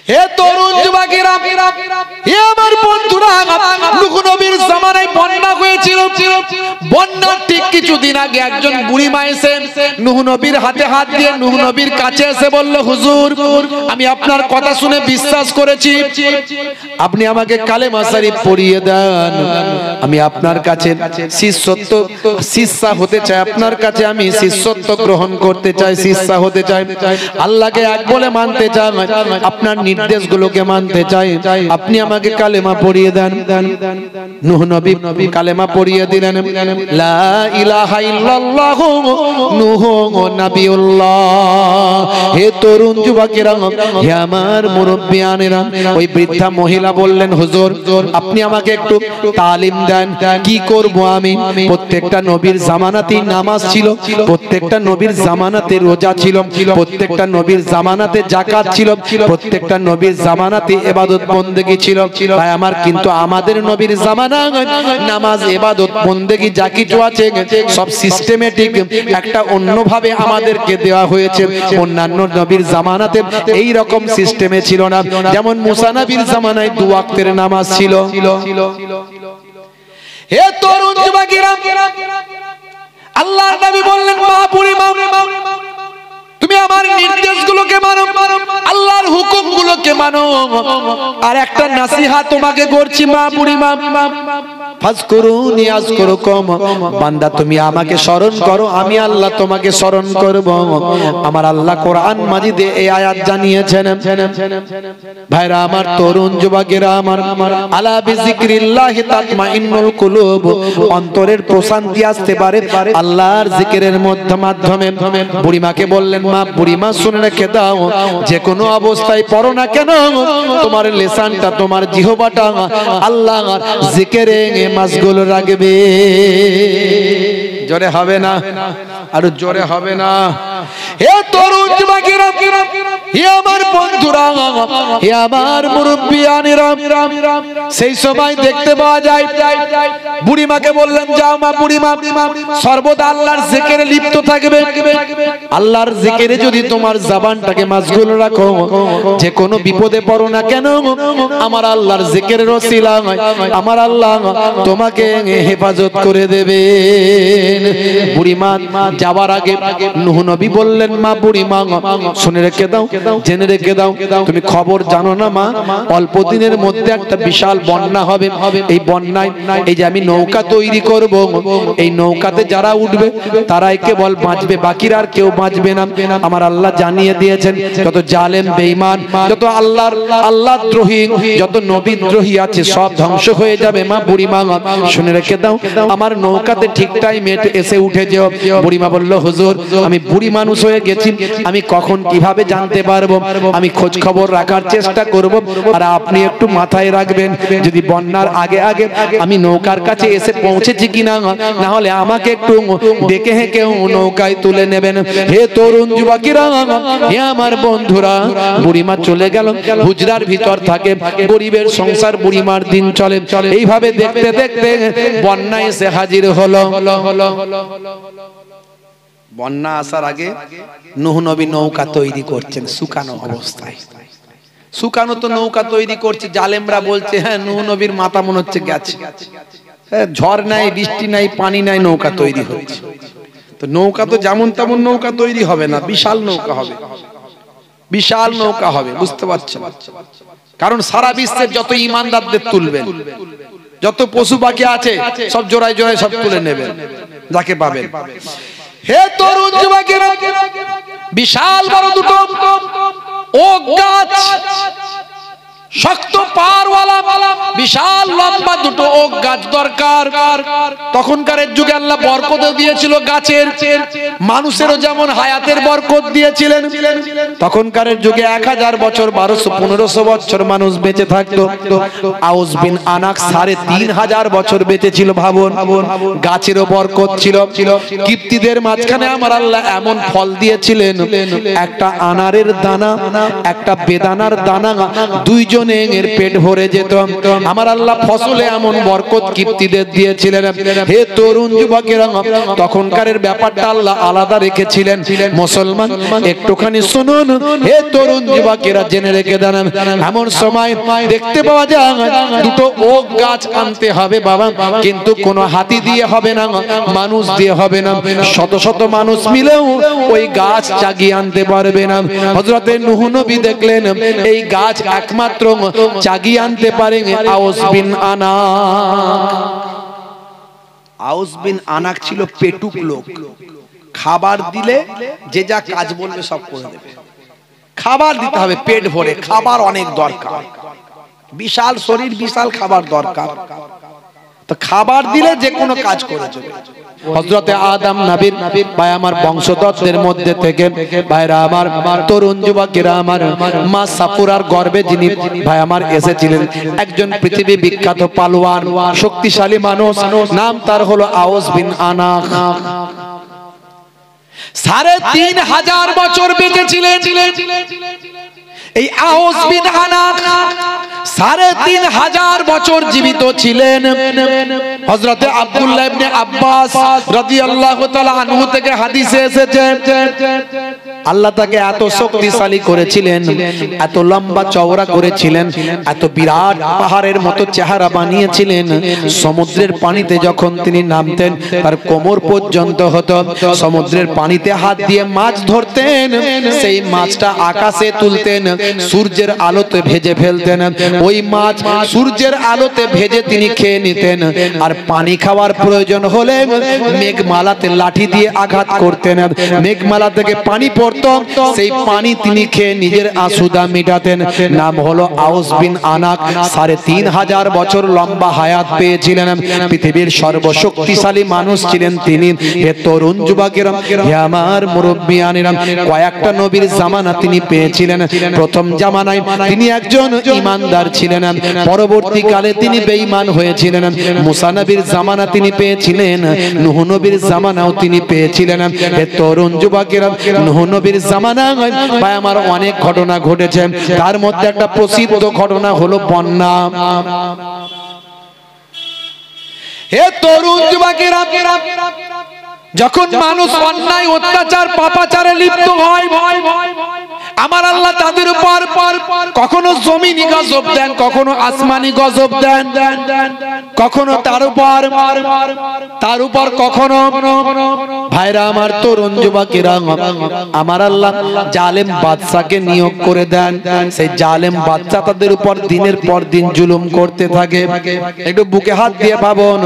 হে তরুণ যুবকেরা, হে আমার বন্ধুরা, নূহ নবীর জামানায় বন্যা হয়েছিল। বন্যার ঠিক কিছুদিন আগে একজন বুড়ি মা এসে নূহ নবীর হাতে হাত দিয়ে নূহ নবীর কাছে এসে বলল, হুজুর, আমি আপনার কথা শুনে বিশ্বাস করেছি, আপনি আমাকে কালেমা শরীফ পড়িয়ে দেন। আমি আপনার কাছে শিষ্যা হতে চাই, আপনার কাছে আমি শিষ্যত্ব গ্রহণ করতে চাই, শিষ্যা হতে চাই, আল্লাহকে এক বলে মানতে চাই, আপনার নির্দেশগুলোকে মানতে চাই, আপনি আমাকে কালেমা পড়িয়ে দেন। নূহ নবী কালেমা পড়িয়ে দিলেন, লা ইলাহা ইল্লাল্লাহ নূহ নবিয়ুল্লাহ। হে তরুণ যুবকেরা, হে আমার মুরব্বিয়ানেরা, ওই বৃদ্ধা মহিলা বললেন, হুজুর, আপনি আমাকে একটু তালিম দেন, কি করব আমি? প্রত্যেকটা নবীর জামানাতেই নামাজ ছিল, প্রত্যেকটা নবীর জামানাতে রোজা ছিল, প্রত্যেকটা নবীর জামানাতে যাকাত ছিল, প্রত্যেকটা নবীর জামানাতে ইবাদত বন্দেগী ছিল। তাই আমার কিন্তু আমাদের নবীর জামানা নামাজ, ইবাদত, বন্দেগী যা কিছু আছে সব সিস্টেমেটিক একটা অন্যভাবে আমাদেরকে দেওয়া হয়েছে। অন্যান্য নবীর জামানাতে এই রকম সিস্টেমে ছিল না। যেমন মুসা নবীর জামানায় 2 ওয়াক্তের নামাজ ছিল। হে তরুণ যুবকেরা, আল্লাহর নবী বললেন, মা বুড়ি মা, তুমি আমার নির্দেশগুলোকে মানো, আল্লাহর হুকুমগুলোকে মানো। আর একটা নাসিহা তোমাকে করছি, মা বুড়ি মা, ফাজকুরুনি আযকুরুকুম, বান্দা তুমি আমাকে স্মরণ করো, আমি আল্লাহ তোমাকে স্মরণ করব। আমার আল্লাহ কোরআন মাজিদে এই আয়াত জানিয়েছেন। ভাইরা আমার, তরুণ যুবকেরা আমার, আলা বিযিকরিল্লাহি তাতমাইন্নুল কুলুব, অন্তরের প্রশান্তি আসতে পারে আল্লাহর জিকিরের মাধ্যমে। বুড়িমাকে বললেন, মা বুড়িমা শুনে রেখে দাও, যে কোনো অবস্থায় পড়ো না কেন, তোমার লিসানটা, তোমার জিহ্বাটা আল্লাহর জিকিরে মাশগুল রাখবে। জোরে হবে না? আরো জোরে হবে না? হে তরুণ যুবকেরা, হে আমার বন্ধুরা, হে আমার মুরব্বিয়ানেরা, সেই সময় দেখতে পাওয়া যায় বুড়িমাকে বললেন, যাও মা বুড়িমা, সর্বদা আল্লাহর জিকিরে লিপ্ত থাকবে। আল্লাহর জিকিরে যদি তোমার জবানটাকে মাশগুল রাখো, যে কোনো বিপদে পড়ো না কেন, আমার আল্লাহর জিকিরের ওসিলায় আমার আল্লাহ তোমাকে হেফাজত করে দেবে। বুড়িমা যাবার আগে নূহ নবী বললেন, মা বুড়িমা শুনে রেখে দাও, জেনে রেখে দাও, তুমি খবর জানো না মা, অল্প দিনের মধ্যে একটা বিশাল বন্যা হবে। এই বন্যায় এই যে আমি নৌকা তৈরি করব, এই নৌকাতে যারা উঠবে তারাই কেবল বাঁচবে, বাকিরা আর কেউ বাঁচবে না। আমার আল্লাহ জানিয়ে দিয়েছেন, যত জালেম বেঈমান, যত আল্লাহ দ্রোহী, যত নবী দ্রোহী আছে সব ধ্বংস হয়ে যাবে। মা বুড়িমা শুনে রেখে দাও, আমার নৌকাতে ঠিক টাইমে এসে উঠে যেও। বুড়িমা বলল, হুজুর, আমি বুড়ি মানুষ হয়ে গেছি, আমি কখন কিভাবে জানতে পারবো? আমি খোঁজ খবর রাখার চেষ্টা করব। আর আপনি একটু মাথায় রাখবেন, যদি বন্যার আগে আগে আমি নৌকার কাছে এসে পৌঁছেছি কিনা, না হলে আমাকে একটু ডেকে হেঁকে নৌকায় তুলে নেবেন। হে তরুণ যুবকেরা, হে আমার বন্ধুরা, বুড়িমা চলে গেল, হুজরার ভিতর থাকে, গরিবের সংসার, বুড়িমার দিন চলে। এইভাবে দেখতে দেখতে বন্যা এসে হাজির হলো। বন্যা আসার আগে নূহ নবী নৌকা তৈরি করছেন শুকানো অবস্থায়। শুকানো তো নৌকা তৈরি করছে, জালেমরা বলছে, হ্যাঁ নূহ নবীর মাথা মনে হচ্ছে গেছে, ঝড় নাই, বৃষ্টি নাই, পানি নাই, নৌকা তৈরি হচ্ছে। তো নৌকা তো যেমন তেমন নৌকা তৈরি হবে না, বিশাল নৌকা হবে, বিশাল নৌকা হবে, বুঝতে পারছেন? কারণ সারা বিশ্বের যত ইমানদারদের তুলবেন, যত পশু পাখি আছে সব জোড়ায় জোড়ায় সব তুলে নেবেন যাকে পাবেন। হে তরুণ যুবকেরা, বিশাল বড় দুটো ওক গাছ, শক্ত পারওয়ালা বিশাল লম্বা দুটো ওক গাছ দরকার। তখনকার যুগে আল্লাহ বরকত দিয়েছিল গাছের, মানুষেরও যেমন হায়াতের বরকত দিয়েছিলেন। তখনকার যুগে 1000 বছর, 1200-1500 বছর মানুষ বেঁচে থাকতো। আউস বিন আনাক 3500 বছর বেঁচে ছিল। ভাবুন, গাছেরও বরকত ছিল। কিপ্তিদের মাঝখানে আমার আল্লাহ এমন ফল দিয়েছিলেন, একটা আনারের দানা, একটা বেদানার দানা, দুইজন জনের পেট ভরে যেত। আমার আল্লাহ ফসলে এমন বরকত কীর্তিদের দিয়েছিলেন। হে তরুণ যুবকেরা, তখনকার ব্যাপারটা আল্লাহ আলাদা রেখেছিলেন। মুসলমান একটুখানি শুনুন, হে তরুণ যুবকেরা জেনে রেখে দেন, এমন সময় দেখতে পাওয়া যায় দুটো ওক গাছ আনতে হবে বাবা, কিন্তু কোনো হাতি দিয়ে হবে না, মানুষ দিয়ে হবে না। শত শত মানুষ মিলেও ওই গাছ চাগিয়ে আনতে পারবে না। হযরতে নূহ নবী দেখলেন এই গাছ একমাত্র চাগিয়ে আনতে পারে আউস বিন আনাক। আউস বিন আনাক ছিল পেটুক লোক। খাবার দিলে যে যা কাজ বলবে সব করে দেবে। খাবার দিতে হবে পেট ভরে, খাবার অনেক দরকার, বিশাল শরীর, বিশাল খাবার দরকার। তো খাবার দিলে যে কোনো কাজ করে যাবে। হযরতে আদম নবীর ভাই আমার বংশধরদের মধ্যে থেকে ভাইরা আমার তরুণ যুবকেরা আমার মা সাফুরার গর্ভে যিনি ভাই আমার এসেছিলেন একজন পৃথিবী বিখ্যাত পালোয়ান, শক্তিশালী মানুষ, নাম তার হলো আউস বিন আনাক। ৩৫০০ বছর বেঁচে ছিলেন এই আউস বিন আনাক। ৩৫০০ বছর জীবিত ছিলেন। হযরতে আব্দুল্লাহ ইবনে আব্বাস রাদিয়াল্লাহু তাআলা আনহু থেকে হাদিসে এসেছে আল্লাহ তাকে এত শক্তিশালী করেছিলেন, এত লম্বা চওড়া করেছিলেন, এত বিরাট পাহাড়ের মতো চেহারা বানিয়েছিলেন। সমুদ্রের পানিতে যখন তিনি নামতেন তার কোমর পর্যন্ত হতো। সমুদ্রের পানিতে হাত দিয়ে মাছ ধরতেন, সেই মাছটা আকাশে তুলতেন, সূর্যের আলোতে ভেজে ফেলতেন। ওই মাছ সূর্যের আলোতে ভেজে তিনি খেয়ে নিতেন। আর পানি খাওয়ার প্রয়োজন হলে মেঘমালাতে লাঠি দিয়ে আঘাত করতেন, মেঘমালা থেকে পানি পড়তো, সেই পানি তিনি খেয়ে নিজের আশুদা মিটাতেন। নাম হলো আউস বিন আনাক। ৩৫০০ বছর লম্বা হায়াত পেয়েছিলেন। পৃথিবীর সর্বশক্তিশালী মানুষ ছিলেন তিনি। হে তরুণ যুবকেরা, হে আমার মুরব্বিয়ানেরা, কয়েকটা নবীর জামানা তিনি পেয়েছিলেন। প্রথম জামানায় তিনি একজন ঈমানদার ছিলেন, পরবর্তীকালে তিনি বেঈমান হয়েছিলেন। মুসা নবীর জামানা তিনি পেয়েছিলেন, নূহ নবীর জামানাও তিনি পেয়েছিলেন। হে তরুণ যুবকেরা, নূহ নবীর জামানায় ভাই আমার অনেক ঘটনা ঘটেছে। তার মধ্যে একটা প্রসিদ্ধ ঘটনা হলো বন্যা। হে তরুণ যুবকেরা, যখন মানুষ অন্যায় অত্যাচার পাপাচারে লিপ্ত হয়, আমার আল্লাহ তাদের উপর কখনো জমিনি গজব দেন, কখনো আসমানি গজব দেন, কখনো তার উপর কখনো ভাইরা আমার তরুণ যুবকেরা, আমার আল্লাহ জালেম বাদশাকে নিয়োগ করে দেন। সেই জালেম বাদশা তাদের উপর দিনের পর দিন জুলুম করতে থাকে। একটু বুকে হাত দিয়ে ভাবুন,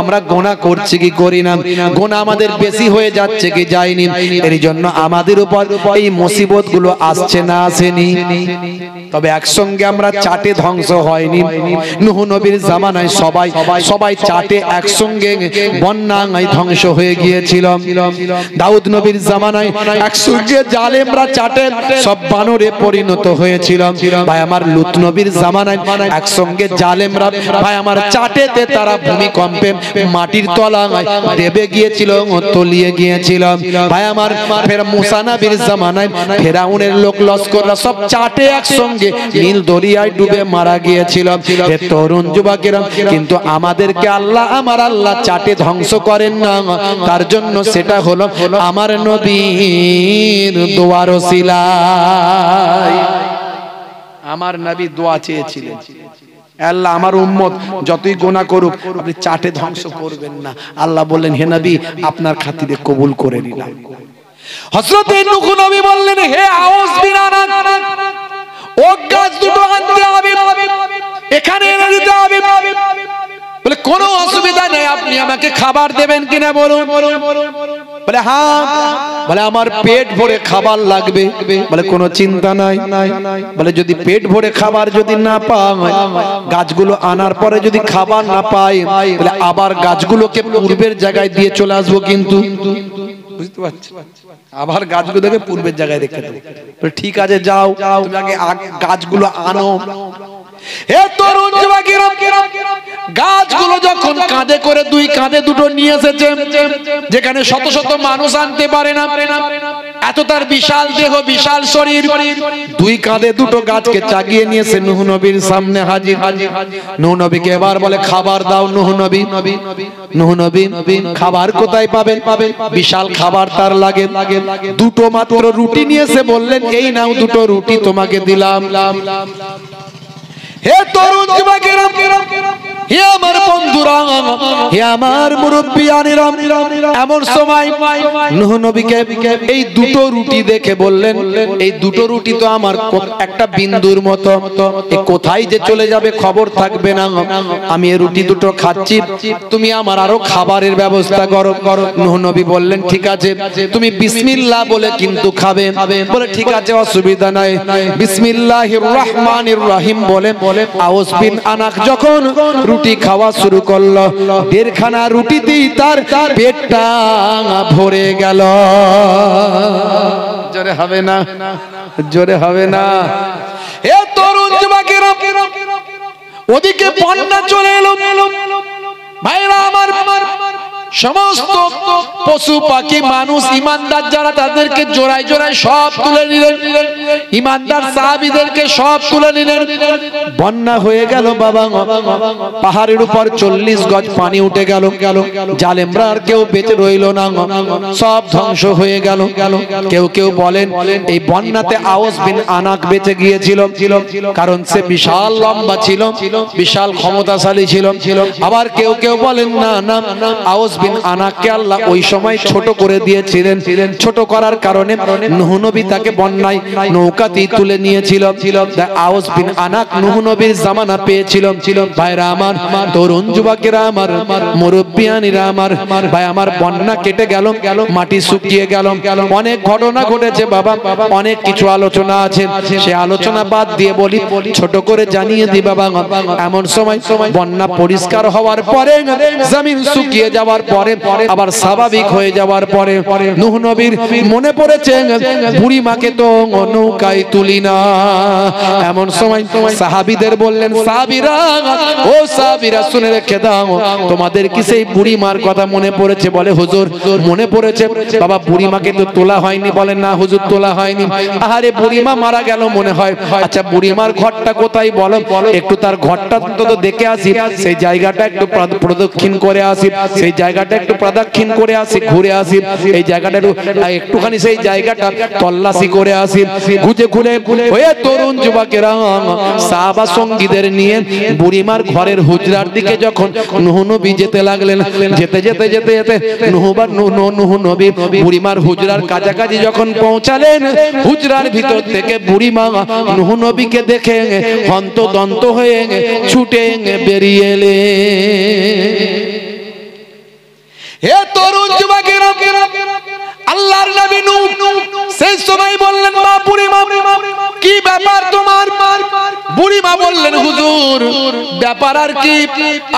আমরা গুনাহ করছি কি করি না, গুনাহ আমাদের বেশি হয়ে যাচ্ছে কি যায়নি, এর জন্য আমাদের উপর এই মুসিবত গুলো আসছে না আসেনি। তবে একসঙ্গে আমরা চাটে ধ্বংস হয়নি। নূহ নবীর জামানায় সবাই চাটে একসঙ্গে বন্যায় ধ্বংস হয়ে গিয়েছিল। দাউদ নবীর জামানায় একসঙ্গে জালেমরা চাটে সব বানরে পরিণত হয়েছিল। ভাই আমার লূত নবীর জামানায় একসঙ্গে জালেমরা ভাই আমার চাটেতে তারা ভূমিকম্পে মাটির তলায় দেবে গিয়েছিল, তলিয়ে গিয়েছিল। ভাই আমার ফের মুসা নবীর জামানায় ফেরাউনের লোক লস্কররা সব চাটে একসঙ্গে নীল দরিয়ায় ডুবে মারা গিয়েছিল। হে তরুণ যুবকেরা, কিন্তু আমাদেরকে আল্লাহ আমার আল্লাহ চাটে ধ্বংস করেন না। তার জন্য সেটা হলো আমার নবীর দোয়ার ওসিলায়। আমার নবী দোয়া চেয়েছিলেন, আল্লাহ আমার উম্মত যতই গুনাহ করুক আপনি চাটে ধ্বংস করবেন না। আল্লাহ বললেন, হে নবী আপনার খাতিরে কবুল করে নিলাম। হযরত নূহ নবী বললেন, হে আউস বিন আনাক, ও গাছ দুটো আনতে হবে, এখানে এনে দিতে হবে। বলে কোনো অসুবিধা নেই, আপনি আমাকে খাবার দেবেন কিনা বলুন। বলে হ্যাঁ। বলে আমার পেট ভরে খাবার লাগবে। বলে কোনো চিন্তা নাই। বলে যদি পেট ভরে খাবার যদি না পাই, গাছগুলো আনার পরে যদি খাবার না পাই, বলে আবার গাছগুলোকে পূর্বের জায়গায় দিয়ে চলে আসবো। কিন্তু বুঝতে পারছি, আবার গাছগুলোকে পূর্বের জায়গায় রেখে দেবো। ঠিক আছে যাও, তুমি আগে গাছগুলো আনো। হে তরুণ যুবকেরা, গাছগুলো যখন কাঁধে করে দুই কাঁধে দুটো নিয়ে এসেছে, যেখানে শত শত মানুষ আনতে পারে না, এত তার বিশাল দেহ বিশাল শরীর, দুই কাঁধে দুটো গাছকে চাগিয়ে নিয়েছে নূহ নবীর সামনে হাজির। নূহ নবীকে এবার বলে খাবার দাও। নূহ নবী খাবার কোথায় পাবেন? বিশাল খাবার তার লাগে। দুটো মাত্র রুটি নিয়েছে, বললেন এই নাও দুটো রুটি তোমাকে দিলাম। হে তরুণ যুবকেরা, হে আমার বন্ধুরা, হে আমার মুরব্বিয়ানেরা, এমন সময় নূহ নবীকে এই দুটো রুটি দেখে বললেন, এই দুটো রুটি তো আমার একটা বিন্দুর মতো, এ কোথায় যে চলে যাবে খবর থাকবে না। আমি এই রুটি দুটো খাচ্ছি, তুমি আমার আরো খাবারের ব্যবস্থা করো। নূহ নবী বললেন ঠিক আছে, তুমি বিসমিল্লাহ বলে কিন্তু খাবে। বলে ঠিক আছে, অসুবিধা নাই। বিসমিল্লাহির রহমানির রহিম বলে আওস বিন আনাক যখন রুটি খাওয়া শুরু করলো, দেড়খানা রুটিতেই তার পেটটা ভরে গেল। জোরে হবে না, জোরে হবে না। এ তরুণ যুবকেরা, ওদিকে বন্যা চলে এলো। ভাইরা আমার, সমস্ত পশু পাখি মানুষ ইমানদার যারা তাদেরকে জোড়ায় জোড়ায় সব তুলে নিলেন, ইমানদার সাহাবীদেরকে সব তুলে নিলেন। বন্যা হয়ে গেল বাবা, পাহাড়ের উপর 40 গজ পানি উঠে গেল। জালেমরা আর কেউ বেঁচে রইল না, সব ধ্বংস হয়ে গেল। কেউ কেউ বলেন এই বন্যাতে আওস বিন আনাক বেঁচে গিয়েছিল, কারণ সে বিশাল লম্বা ছিল, বিশাল ক্ষমতাশালী ছিল। আবার কেউ কেউ বলেন না না, আওস বিন আনাককে আল্লাহ ওই সময় ছোট করে দিয়েছিলেন। ছোট করার কারণে নূহ নবী তাকে বন্যায় নৌকাতেই তুলে নিয়েছিল। আওস বিন আনাক নূহ নবীর জামানা পেয়েছিল। ভাইরা আমার, তরুণ যুবকেরা আমার, মুরব্বিয়ানিরা আমার, ভাই আমার, বন্যা কেটে গেল, মাটি শুকিয়ে গেল। অনেক ঘটনা ঘটেছে বাবা, অনেক কিছু আলোচনা আছে, সে আলোচনা বাদ দিয়ে বলি, ছোট করে জানিয়ে দি বাবা। এমন সময় বন্যা পরিষ্কার হওয়ার পরে, জমিন শুকিয়ে যাওয়ার পরে, আবার স্বাভাবিক হয়ে যাওয়ার পরে নূহ নবীর মনে পড়েছে বুড়ি মাকে তো নৌকায় তুলি না। এমন সময় সাহাবীদের বললেন, সাহাবীরা, ও সাহাবীরা শুনে রেখে দাও, তোমাদের কি সেই বুড়ি মার কথা মনে পড়েছে? বলে হুজুর মনে পড়েছে। বাবা বুড়ি মাকে তো তোলা হয়নি। বলেন না হুজুর তোলা হয়নি। আরে বুড়ি মা মারা গেল মনে হয়। আচ্ছা বুড়ি মার ঘরটা কোথায় বলো, একটু তার ঘরটা তো দেখে আসি, সেই জায়গাটা একটু প্রদক্ষিণ করে আসি, সেই জায়গাটা একটু প্রদক্ষিণ করে আসি, ঘুরে আসি, এই জায়গাটা একটুখানি সেই জায়গাটা তল্লাশি করে আসি। খুঁজে খুঁজে হয়ে তরুণ যুবকেরা সাহাবা সঙ্গীদের নিয়ে বুড়িমার ঘরের হুজরার দিকে যখন নূহ নবী যেতে লাগলেন, যেতে যেতে যেতে যেতে নূহ নবী বুড়িমার হুজরার কাছাকাছি যখন পৌঁছালেন, হুজরার ভিতর থেকে বুড়িমা নূহ নবীকে দেখে হন্তদন্ত হয়ে ছুটে বেরিয়ে এলেন। হে তরুণ যুবকেরা, আল্লাহর নবী নূহ সেই সময় বললেন, মা বুড়িমা কি ব্যাপার তোমার? বুড়িমা বললেন, হুজুর ব্যাপার আর কি,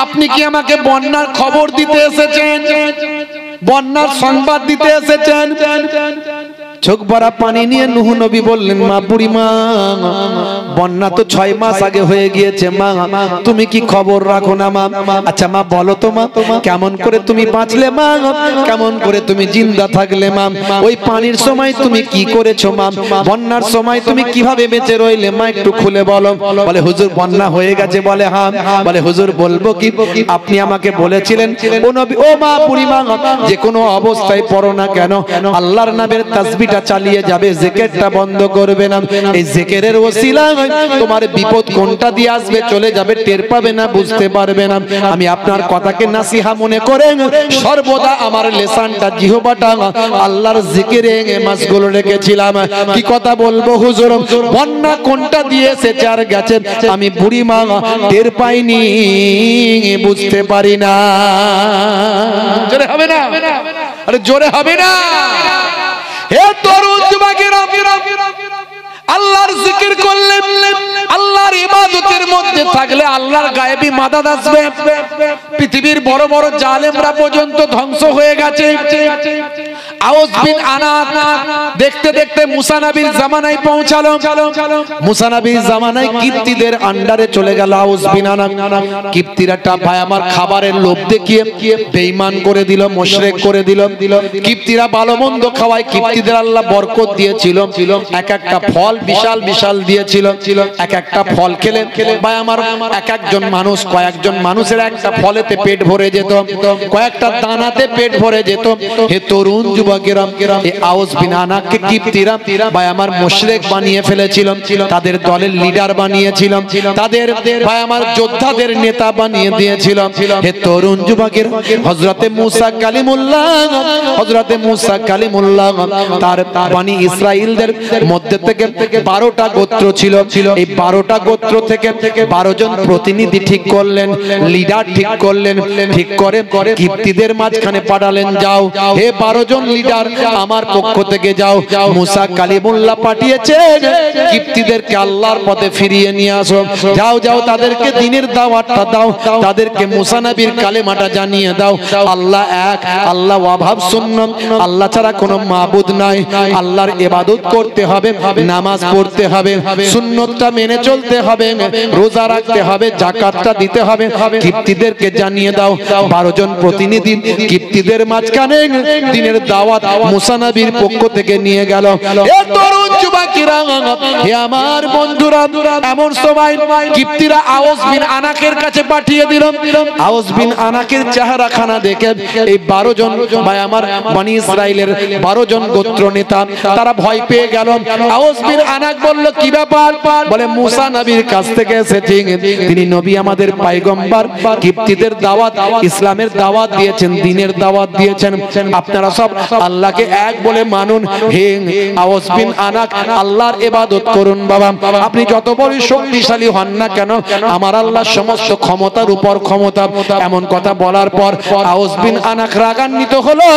আপনি কি আমাকে বন্যার খবর দিতে এসেছেন, বন্যার সংবাদ দিতে এসেছেন? চোখ ভরা পানি নিয়ে নূহ নবী বললেন, মা বুড়িমা বন্যা তো 6 মাস আগে হয়ে গিয়েছে মা, তুমি কি খবর রাখো না মা? আচ্ছা মা বলো তো মা, কেমন করে তুমি বাঁচলে মা, কেমন করে তুমি জিন্দা থাকলে মা? ওই পানির সময় তুমি কি করেছো মা? বন্যার সময় তুমি কিভাবে বেঁচে রইলে মা, একটু খুলে বলো। বলে হুজুর বন্যা হয়ে গেছে। বলে হ্যাঁ। বলে হুজুর বলবো কি, আপনি আমাকে বলেছিলেন ও নবী, ও মা বুড়িমা, যে কোনো অবস্থায় পড়ো না কেন আল্লাহর নামের তাসবিহটা চালিয়ে যাবে, জিকিরটা বন্ধ করবে না। এই জিকিরের ওসিলায় তোমার বিপদ কোনটা দিয়ে আসবে চলে যাবে টের পাবে না, বুঝতে পারবে না। আমি আপনার কথাকে নাসিহা মনে করে সর্বদা আমার লিসানটা, জিহ্বাটা আল্লাহর জিকিরে মাসগুল রেখেছিলাম। কি কথা বলবো হুজুর, বন্যা কোনটা দিয়ে এসেছে আর গেছে আমি বুড়ি মা টের পাইনি, বুঝতে পারি না। জোরে হবে না, আরে জোরে হবে না। হে তরুণ যুবকেরা, আল্লাহর জিকির করলে, আল্লাহর ইবাদতের মধ্যে থাকলে আল্লাহর গায়েবী মাদাদ আসবে। পৃথিবীর বড় বড় জালেমরা পর্যন্ত ধ্বংস হয়ে গেছে, আউস বিন আনাক দেখতে দেখতে মুসা নবীর জামানায় পৌঁছালো। মুসা নবীর জামানায় কিপ্তিদের আন্ডারে চলে গেল আউস বিন আনাক। কিপ্তিরা ভাই আমার খাবারের লোভ দেখিয়ে বেঈমান করে দিল, মুশরিক করে দিল। কিপ্তিরা ভালো মন্দ খাওয়ায়, কিপ্তিদের আল্লাহ বরকত দিয়েছিল, এক একটা ফল বিশাল বিশাল দিয়েছিল। এক একটা ফল খেলে ভাই আমার এক একজন মানুষ, কয়েকজন মানুষের একটা ফলেতে পেট ভরে যেত, কয়েকটা দানাতে পেট ভরে যেত। হে তরুণ যুবকেরা, এই আউস বিন আনাককে কিপ্তিরা ভাই আমার মুশরিক বানিয়ে ফেলেছিল, তাদের দলের লিডার বানিয়েছিল, তাদের ভাই আমার যোদ্ধাদের নেতা বানিয়ে দিয়েছিল। হে তরুণ যুবকেরা, হযরতে মুসা কালিমুল্লাহ, হযরতে মুসা কালিমুল্লাহ তার বনি ইসরাইলদের মধ্যে থেকে 12টা গোত্র ছিল। এই 12টা গোত্র থেকে 12 জন প্রতিনিধি ঠিক করলেন, লিডার ঠিক করলেন। ঠিক করে কিপ্তিদের মাঝখানে পাঠালেন, যাও হে 12 জন লিডার, আমার পক্ষ থেকে যাও, মুসা কালিমুল্লাহ পাঠিয়েছেন কিপ্তিদেরকে আল্লাহর পথে ফিরিয়ে নিয়ে আসো। যাও যাও, তাদেরকে দ্বীনের দাওয়াতটা দাও, তাদেরকে মুসা নবীর কালেমাটা জানিয়ে দাও। আল্লাহ এক, আল্লাহ ওয়াহাব সুন্নাত, আল্লাহ ছাড়া কোনো মাবুদ নাই, আল্লাহর ইবাদত করতে হবে, নামাজ পড়তে হবে, সুন্নতটা মেনে চলতে হবে, রোজা রাখতে হবে, যাকাতটা দিতে হবে। কিপ্তিদেরকে জানিয়ে দাও। 12 জন প্রতিনিধি কিপ্তিদের মাঝখানে দ্বীনের দাওয়াত মুসা নবীর পক্ষ থেকে নিয়ে গেল। এ তরুণ যুবকেরা, হে আমার বন্ধুরা, এমন সময় কিপ্তিরা আউস বিন আনাকের কাছে পাঠিয়ে দিল। আউস বিন আনাকের চেহারাখানা দেখে এই 12 জন ভাই আমার বনি ইসরাইলের 12 জন গোত্র নেতা তারা ভয় পেয়ে গেল। আউস বিন আনাক বলল, কি ব্যাপার? বলে মুসা নবীর কাছ থেকে এসেছে, তিনি নবী, আমাদের পয়গম্বর, কিপ্তিদের দাওয়াত, ইসলামের দাওয়াত দিয়েছেন, দ্বীনের দাওয়াত দিয়েছেন, আপনারা সব আল্লাহকে এক বলে মানুন। হে আউস বিন আনাক, আল্লাহর ইবাদত করুন বাবা, আপনি যত বড় শক্তিশালী হন না কেন, আমার আল্লাহ সমস্ত ক্ষমতার উপর ক্ষমতা। এমন কথা বলার পর আউস বিন আনাক রাগান্বিত হলো,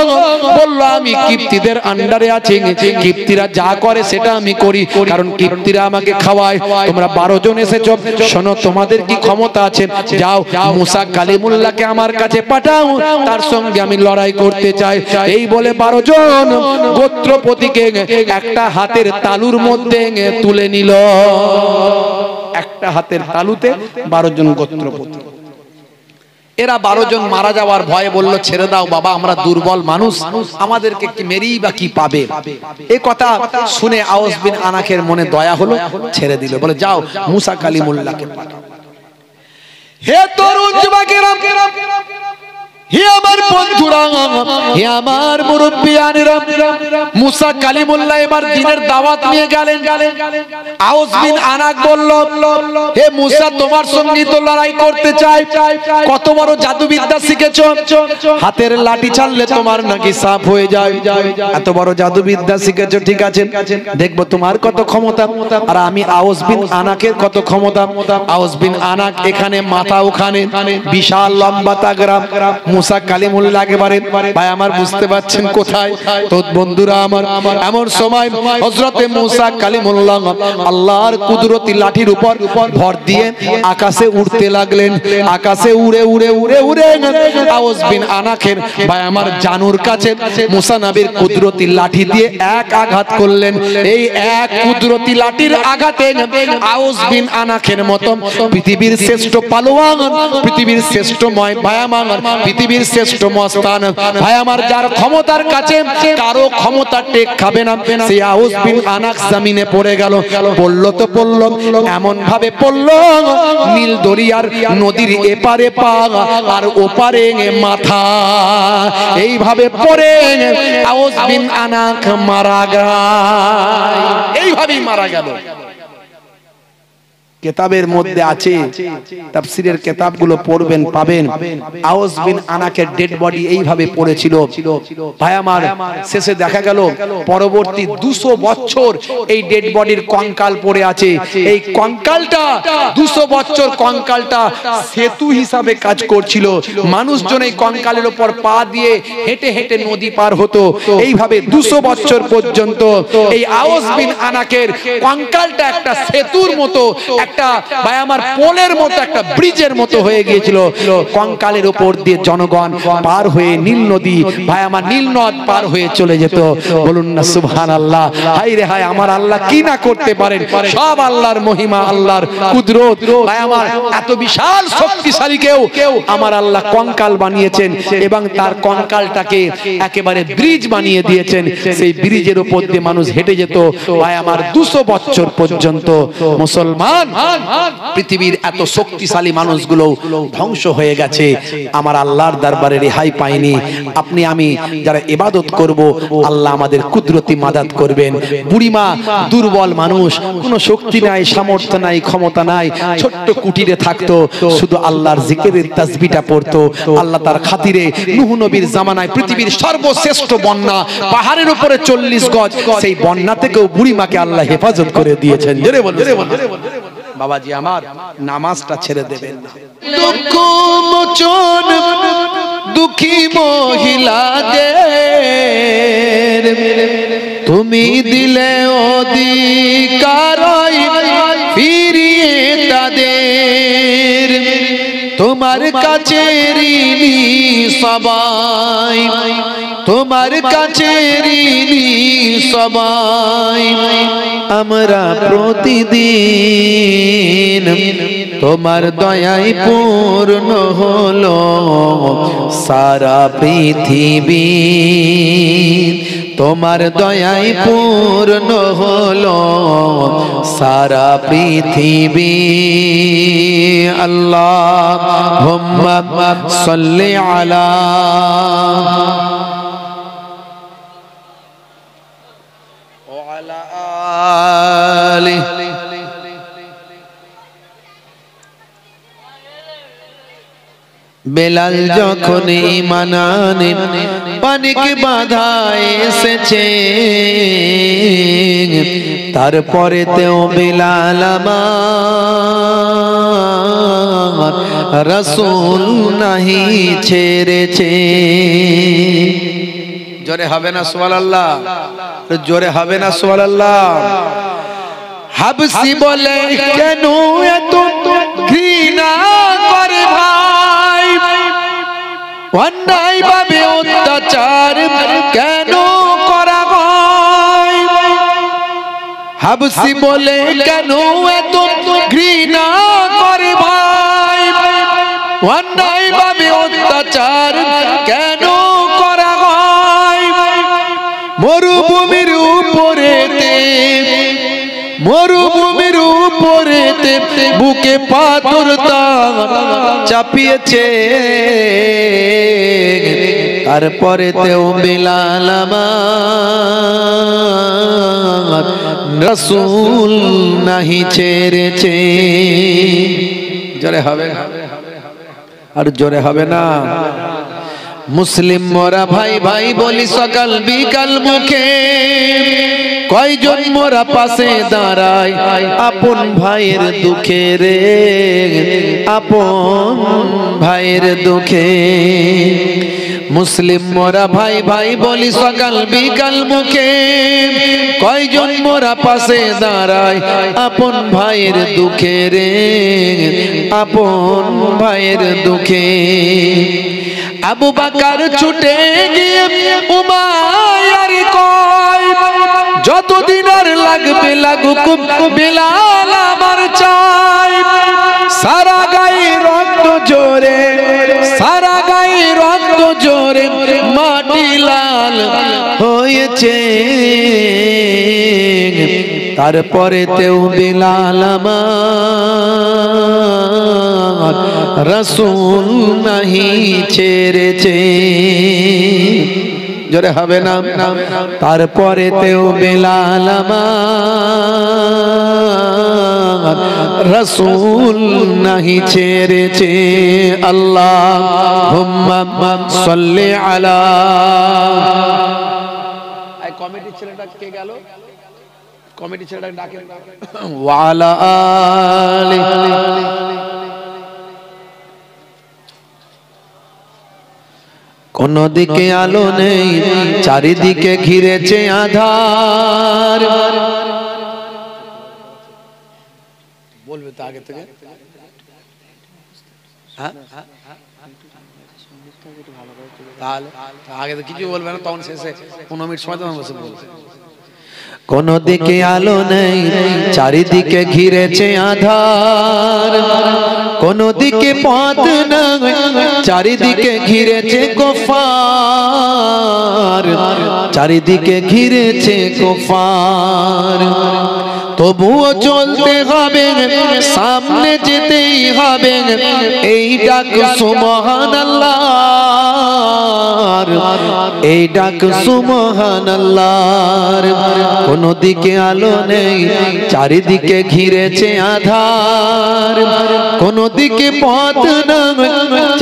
বলল, আমি কিপ্তিদের আন্ডারে আছি, কিপ্তিরা যা করে সেটা আমি করি, কারণ কিপ্তিরা আমাকে খাওয়ায়। তোমরা 12 জন এসেছো, শোনো, তোমাদের কি ক্ষমতা আছে? যাও মুসা কালিমুল্লাহকে আমার কাছে পাঠাও, তার সঙ্গে আমি লড়াই করতে চাই। এই বলে 12 জন গোত্রপতিকে একটা হাতের তালুর মধ্যে তুলে নিল। একটা হাতের তালুতে 12 জন গোত্রপতি। এরা 12 জন মারা যাওয়ার ভয়ে বলল, ছেড়ে দাও বাবা, আমরা দুর্বল মানুষ, আমাদেরকে কি মেরেই বা কি পাবে? এই কথা শুনে আউস বিন আনাকের মনে দয়া হলো, ছেড়ে দিল, বলে যাও মুসা কালিমুল্লাহকে পাঠাও। হে তরুণ যুবকেরা, হে আমার বন্ধুরা, হে আমার মুরব্বিয়ানেরা, মুসা কালিমুল্লাহ এবার দ্বীনের দাওয়াত নিয়ে গেলেন। আউস বিন আনাক বলল, হে মুসা, তোমার সঙ্গে তো লড়াই করতে চাই, কত বড় জাদুবিদ্যা শিখেছো, হাতের লাঠি ছাড়লে তোমার নাকি সাপ হয়ে যায়, এত বড় জাদুবিদ্যা শিখেছো, ঠিক আছে, দেখবো তোমার কত ক্ষমতা, আর আমি আউস বিন আনাকের কত ক্ষমতা। আউস বিন আনাক এখানে, মাথা ওখানে, বিশাল লম্বা তাগড়া। মুসা কালিমুল্লাহ একেবারে ভাই আমার বুঝতে পারছেন কোথায়? তো বন্ধুরা আমার, এমন সময় হযরতে মুসা কালিমুল্লাহ আল্লাহর কুদরতি লাঠির উপর ভর দিয়ে আকাশে উড়তে লাগলেন। আকাশে উড়ে উড়ে উড়ে উড়ে আউস বিন আনাকের ভাই আমার জানুর কাছে মুসা নবীর কুদরতি লাঠি দিয়ে এক আঘাত করলেন। এই এক কুদরতি লাঠির আঘাতে আউস বিন আনাকের মতো পৃথিবীর শ্রেষ্ঠ পালোয়ান, পৃথিবীর শ্রেষ্ঠ ভাই আমার, পৃথিবীর শ্রেষ্ঠ মস্তান ভাই আমার, যার ক্ষমতার কাছে কারো ক্ষমতা টেক খাবে না, সেই আউস বিন আনাক জমিনে পড়ে গেল। পড়ল তো পড়ল, এমন ভাবে পড়ল, নীল দরিয়ার নদীর এপারে পা আর ওপারে মাথা, এইভাবে পড়ে আউস বিন আনাক মারা গেল। এইভাবেই মারা গেল। কিতাবের মধ্যে আছে, তাফসীরের কিতাবগুলো পড়বেন পাবেন, আউস বিন আনাকের ডেড বডি এইভাবে পড়েছিল ভাই আমার। শেষে দেখা গেল পরবর্তী 200 বছর এই ডেড বডির কঙ্কাল পড়ে আছে। এই কঙ্কালটা 200 বছর কঙ্কালটা সেতু হিসাবে কাজ করছিল। মানুষজন এই কঙ্কালের উপর পা দিয়ে হেঁটে হেঁটে নদী পার হতো। এইভাবে 200 বছর পর্যন্ত এই আউস বিন আনাকের কঙ্কালটা একটা সেতুর মতো, একটা ভাই আমার পোলের মতো একটা ব্রিজের মতো হয়ে গিয়েছিল। কঙ্কালের উপর দিয়ে জনগণ পার হয়ে নীল নদী ভাই আমার নীল নদ পার হয়ে চলে যেত। বলুন না সুবহানাল্লাহ। হায় রে হায়, আমার আল্লাহ কি না করতে পারেন। সব আল্লাহর মহিমা, আল্লাহর কুদরত। ভাই আমার এত বিশাল শক্তিশালী কেউ আমার আল্লাহ কঙ্কাল বানিয়েছেন এবং তার কঙ্কালটাকে একেবারে ব্রিজ বানিয়ে দিয়েছেন। সেই ব্রিজের উপর দিয়ে মানুষ হেঁটে যেত ভাই আমার 200 বছর পর্যন্ত। মুসলমান পৃথিবীর এত শক্তিশালী মানুষগুলো ধ্বংস হয়ে গেছে, আমার আল্লাহর দরবারে রেহাই পায়নি। আপনি আমি যারা ইবাদত করব আল্লাহ আমাদের কুদরতি মাদাত করবেন। বুড়িমা দুর্বল মানুষ, কোনো শক্তি নাই, সামর্থ্য নাই, ক্ষমতা নাই, ছোট্ট কুটিরে থাকতো, শুধু আল্লাহর জিকিরের তাসবিহটা পড়তো। আল্লাহ তার খাতিরে নূহ নবীর জামানায় পৃথিবীর সর্বশ্রেষ্ঠ বন্যা পাহাড়ের উপরে 40 গজ, সেই বন্যা থেকেও বুড়িমাকে আল্লাহ হেফাজত করে দিয়েছেন। জোরে বলুন। বাবাজি আমার নামাজটা ছেড়ে দেবেন না। দুঃখ মোচন দুঃখী মহিলাদের তুমি দিলে অধিকার ফিরিয়ে তাদের, তোমার কাছে ঋণী সবাই, তোমার কাছে ঋণী সবাই, আমরা প্রতিদিন তোমার দয়ায় পূর্ণ হলো সারা পৃথিবী, তোমার দয়ায় পূর্ণ হলো সারা পৃথিবী। আল্লাহুম্মা সাল্লি আলা ওয়া আলা আলিহি। বেলাল যখন ঈমান আনে পানিকে বাধা এসেছে, তারপরে তেও বেলাল আমার রাসূল নাহি ছেড়েছে। জোরে হবে না সুবহানাল্লাহ, জোরে হবে না সুবহানাল্লাহ। হাবসি বলে কেন এত ঘৃণা করে ভাই, অন্যায় ভাবে অত্যাচার কেন করা হয়। হাবসি বলে কেন এত ঘৃণা করে ভাই, অন্যায় ভাবে অত্যাচার কেন করা হয়। মরুভূমির উপরেতে, মরুভূমির উপরেতে বুকে পাথর চাপিয়েছে, তারপরে তেও বেলাল আমার রাসূল নাহি ছেড়েছে। জোরে হবে আর জোরে হবে না। মুসলিম মোরা ভাই ভাই বলি সকাল বিকাল মুখে, কয়জন মোরা পাশে দাঁড়ায় আপন ভাইয়ের দুঃখে রে, আপন ভাইয়ের দুঃখে। মুসলিম মোরা ভাই ভাই বলি সকাল বিকাল মুখে, কয়জন মোরা পাশে দাঁড়ায় আপন ভাইয়ের দুঃখে রে, আপন ভাইয়ের দুঃখে। আবু বকর ছুটে গিয়ে উমাইয়ার কয়, যতদিন আর লাগবে লাগুক বেলাল আমার চাই। সারা গায়ে রক্ত জোরে, সারা গায়ে রক্ত জোরে মাটি লাল হয়েছে, তারপরে তেও বেলাল আমার রাসূল নাহি ছেড়েছে। জোরে হবে না। তারপরে তেও বেলাল আমার রাসূল নাহি ছেড়েছে। আল্লাহুম্মা সাল্লি আলা। এই কমিটি ছেলেটা কে গেল? কমিটি ছেলেটা ডাকেন। ওয়া আলা আলিহি। কোন দিকে আলো নেই, চারিদিকে ঘিরেছে আধার। বলবে বলবে তো আগে থেকে? হ্যাঁ, তাহলে আগে তো কিছু বলবে না, তখন শেষে 15 মিনিট সময় তখন বসে বলবে। কোন দিকে আলো নেই, চারিদিকে ঘিরেছে আধার, কোন দিকে পথ নেই, চারিদিকে ঘিরেছে কুফার, চারিদিকে ঘিরেছে কুফার। তবুও চলতে হবে, সামনে যেতেই হবে, এই ডাক সুবহানাল্লাহ, এই ডাক সুবহানাল্লাহ। কোন দিকে আলো নেই, চারিদিকে ঘিরেছে আধার, কোন দিকে পথ নেই,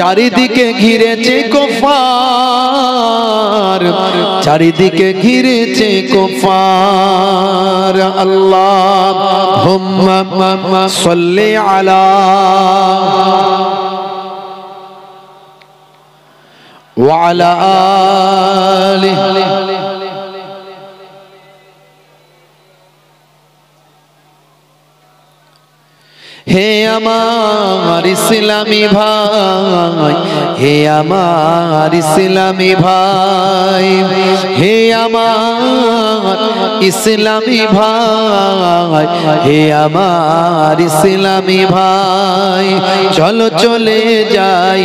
চারিদিকে ঘিরেছে কুফার, চারিদিকে ঘিরেছে কুফার। আল্লাহুম্মা সাল্লি আলা ওয়া আলা আলিহি। হে আমার ইসলামী ভাই, হে আমার ইসলামী ভাই, হে আমার ইসলামী ভাই, হে আমার ইসলামী ভাই, চলো চলে যাই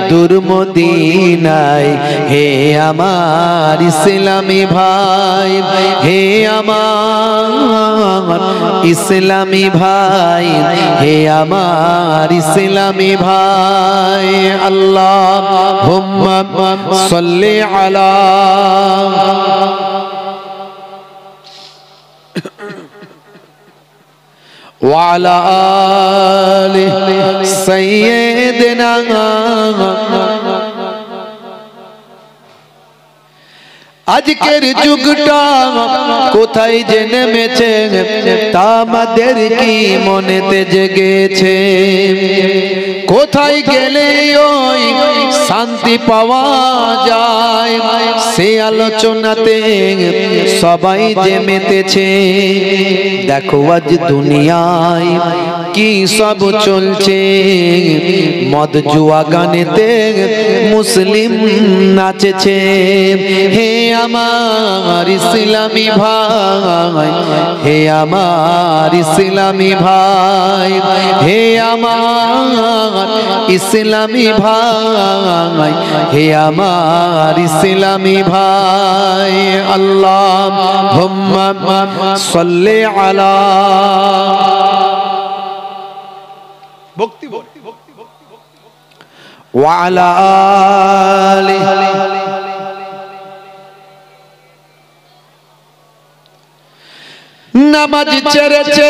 দূর মদিনায়। হে আমার ইসলামী ভাই, হে আমার ইসলামী ভাই, হে আমার ইসলামী ভাই। আল্লাহুম্মা সাল্লি আলা ওয়া আলা আলি সাইয়্যিদিনা। আজকের যুগটা কোথায় যে নেমেছে তা আমাদের কি মনেতে জেগেছে? কোথায় গেলে ওই শান্তি পাওয়া যায়, সে আলোচনাতে সবাই যে মেতেছে। দেখো আজ দুনিয়ায় কি সব চলছে, মদ জুয়া গানেতে মুসলিম নাচেছে। হে আমার ইসলামী ভাই, হে আমার ইসলামী ভাই, হে আমার ইসলামী ভাই, হে আমার ইসলামী ভাই। আল্লাহুম্মা সাল্লি আলা ভক্তি ওয়া আলা আলিহি। নামাজ ছেড়েছে,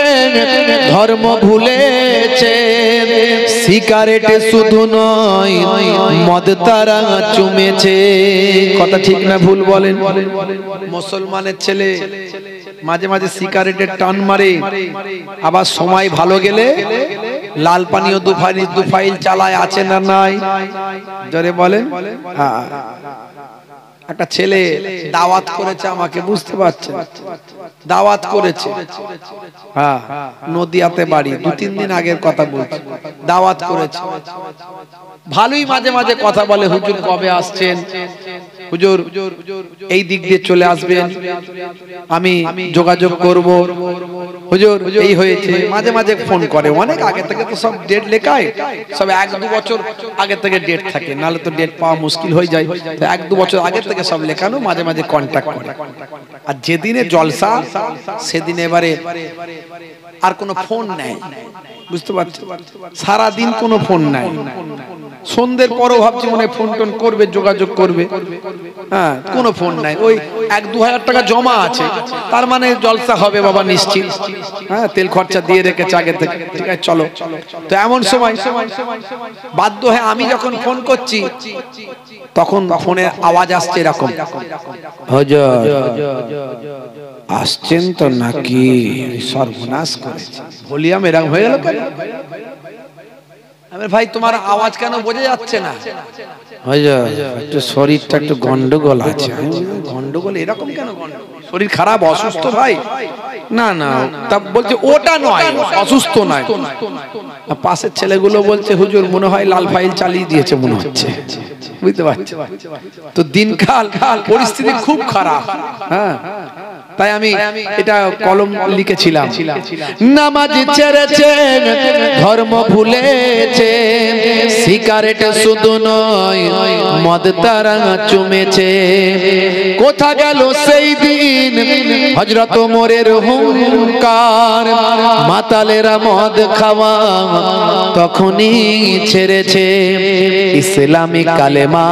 ধর্ম ভুলেছে, সিগারেট শুধু নয় মদ তারা চুমেছে। কথা ঠিক না ভুল বলেন? মুসলমানের ছেলে মাঝে মাঝে সিগারেটের টান মারে, আবার সময় ভালো গেলে লাল পানীয় দু ফাইল চালায়, আছে না নাই? জোরে বলেন। হ্যাঁ, একটা ছেলে দাওয়াত করেছে আমাকে, বুঝতে পারছেন? দাওয়াত করেছে, হ্যাঁ, নদিয়াতে বাড়ি, 2-3 দিন আগের কথা বলছি। দাওয়াত করেছে, ভালোই মাঝে মাঝে কথা বলে, হুজুর কবে আসছেন, হুজুর এই দিক দিয়ে চলে আসবেন, আমি যোগাযোগ করব, হুজুর এই হয়েছে। মাঝে মাঝে ফোন করে, অনেক আগে থেকে তো সব ডেট লেখায়, সব 1-2 বছর আগে থেকে ডেট থাকে, নাহলে তো ডেট পাওয়া মুশকিল হয়ে যায়। তো 1-2 বছর আগে থেকে সব লেখানো, মাঝে মাঝে কন্ট্যাক্ট করে। আর যেদিনে জলসা সেদিন এবারে আর কোনো ফোন নাই, বুঝতে পারছেন? সারাদিন কোনো ফোন নাই, সন্ধ্যের পরও ভাবছি মনে ফোন টোন করবে, যোগাযোগ করবে, হ্যাঁ, কোনো ফোন নাই। ওই 1-2 হাজার টাকা জমা আছে, তার মানে জলসা হবে বাবা নিশ্চিত, হ্যাঁ, তেল খরচা দিয়ে রেখেছে আগে থেকে, ঠিক আছে চলো। তো এমন সময় বাধ্য হয়ে আমি যখন ফোন করছি, তখন ফোনের আওয়াজ আসছে এরকম, হুজুর আসছেন তো নাকি? সর্বনাশ করেছে, ভলিউম এরকম হয়ে গেল কেন? ভাই তোমার আওয়াজ কেন বোঝা যাচ্ছে না? একটু শরীরটা একটু গন্ডগোল আছে। গন্ডগোল এরকম কেন? গন্ডগোল শরীর খারাপ অসুস্থ ভাই, না না তা বলছে ওটা নয়, অসুস্থ নয়। পাশের ছেলেগুলো বলছে হুজুর মনে হয় লাল ফাইল চালিয়ে দিয়েছে মনে হচ্ছে, বুঝতে পারছো? তো দিনকাল পরিস্থিতি খুব খারাপ। হ্যাঁ, তাই আমি এটা কলম লিখেছিলাম, নামাজ ছেড়েছে, ধর্ম ভুলেছে, সিগারেট শুধু নয় মদ তারা চুমেছে। কোথা গেল সেই দিন হযরত ওমরের হুঙ্কার, মাতালেরা মদ খাওয়া তখনই ছেড়েছে। ইসলামিক কালেমা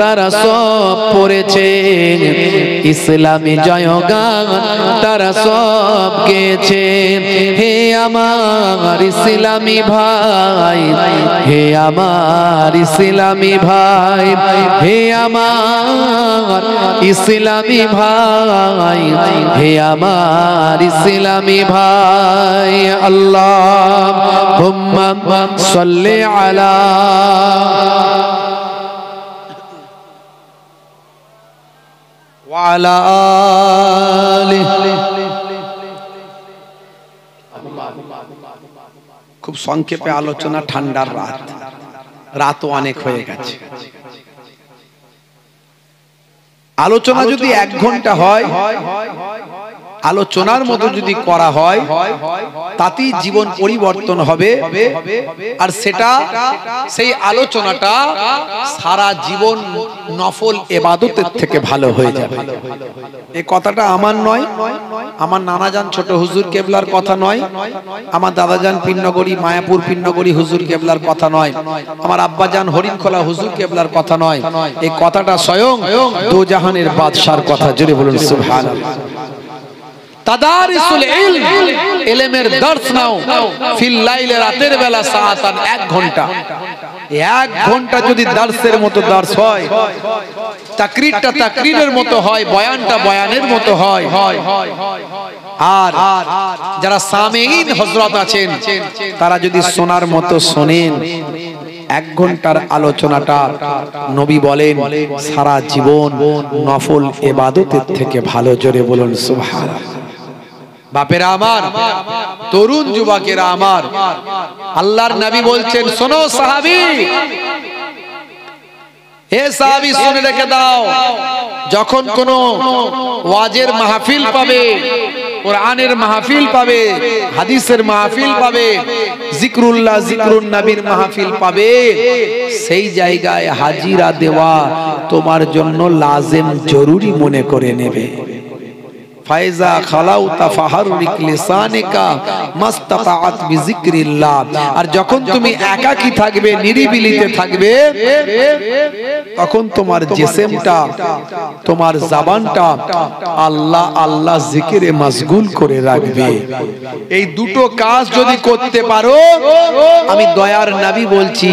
তারা সব পড়েছে, ইসলামী জয়গান তারা সব গেয়েছে। হে আমার ইসলামী ভাই, হে আমার ইসলামী ভাই, হে আমার ইসলামী ভাই, হে আমার ইসলামী ভাই। আল্লাহুম্মা সাল্লি আলা ওয়ালা আলিহি। খুব সংক্ষেপে আলোচনা, ঠান্ডার রাতও অনেক হয়ে গেছে। আলোচনা যদি 1 ঘন্টা হয়, আলোচনার মতো যদি করা হয় তাতেই জীবন পরিবর্তন হবে। আর সেটা সেই আলোচনাটা সারা জীবন নফল ইবাদতের থেকে ভালো হয়ে যাবে। এই কথাটা আমার নয়, আমার নানাজান ছোট হুজুর কেবলার কথা নয়, আমার দাদাজান পীরনগরী মায়াপুর পীরনগরী হুজুর কেবলার কথা নয়, আমার আব্বাজান হরিণখোলা হুজুর কেবলার কথা নয়। এই কথাটা স্বয়ং দোজাহানের বাদশার কথা। জোরে বলুন সুবহানাল্লাহ। তাদারিসুল ইলম, ইলমের দর্স নাও, ফিল লাইলে, রাতের বেলা সাআতান, 1 ঘন্টা। 1 ঘন্টা যদি দর্সের মতো দর্স হয়, তাকরীরটা তাকরীরের মতো হয়, বয়ানটা বয়ানের মতো হয়, আর যারা সামিঈন হযরত আছেন তারা যদি শোনার মতো শোনেন, 1 ঘন্টার আলোচনাটা নবী বলেন সারা জীবন নফল ইবাদতের থেকে ভালো। জোরে বলুন সুবহানাল্লাহ। বাপেরা আমার, তরুণ যুবকেরা আমার, আল্লাহর নবী বলছেন শোনো সাহাবী, হে সাহাবী শুনে রেখে দাও, যখন কোন ওয়াজের মাহফিল পাবে, কোরআনের মাহফিল পাবে, হাদিসের মাহফিল পাবে, জিকরুল্লাহ জিকরুন নবীর মাহফিল পাবে, সেই জায়গায় হাজিরা দেওয়া তোমার জন্য লাজিম জরুরি মনে করে নেবে। ফাইজা খালাউতা ফাহাররিক লিসানিকা মাস্তাতাআত বিযিকরিল্লাহ। আর যখন তুমি একাকী থাকবে, নিরিবিলিতে থাকবে, তখন তোমার জিসমটা, তোমার জবানটা আল্লাহ আল্লাহ জিকিরে মশগুল করে রাখবে। এই দুটো কাজ যদি করতে পারো, আমি দয়ার নবী বলছি,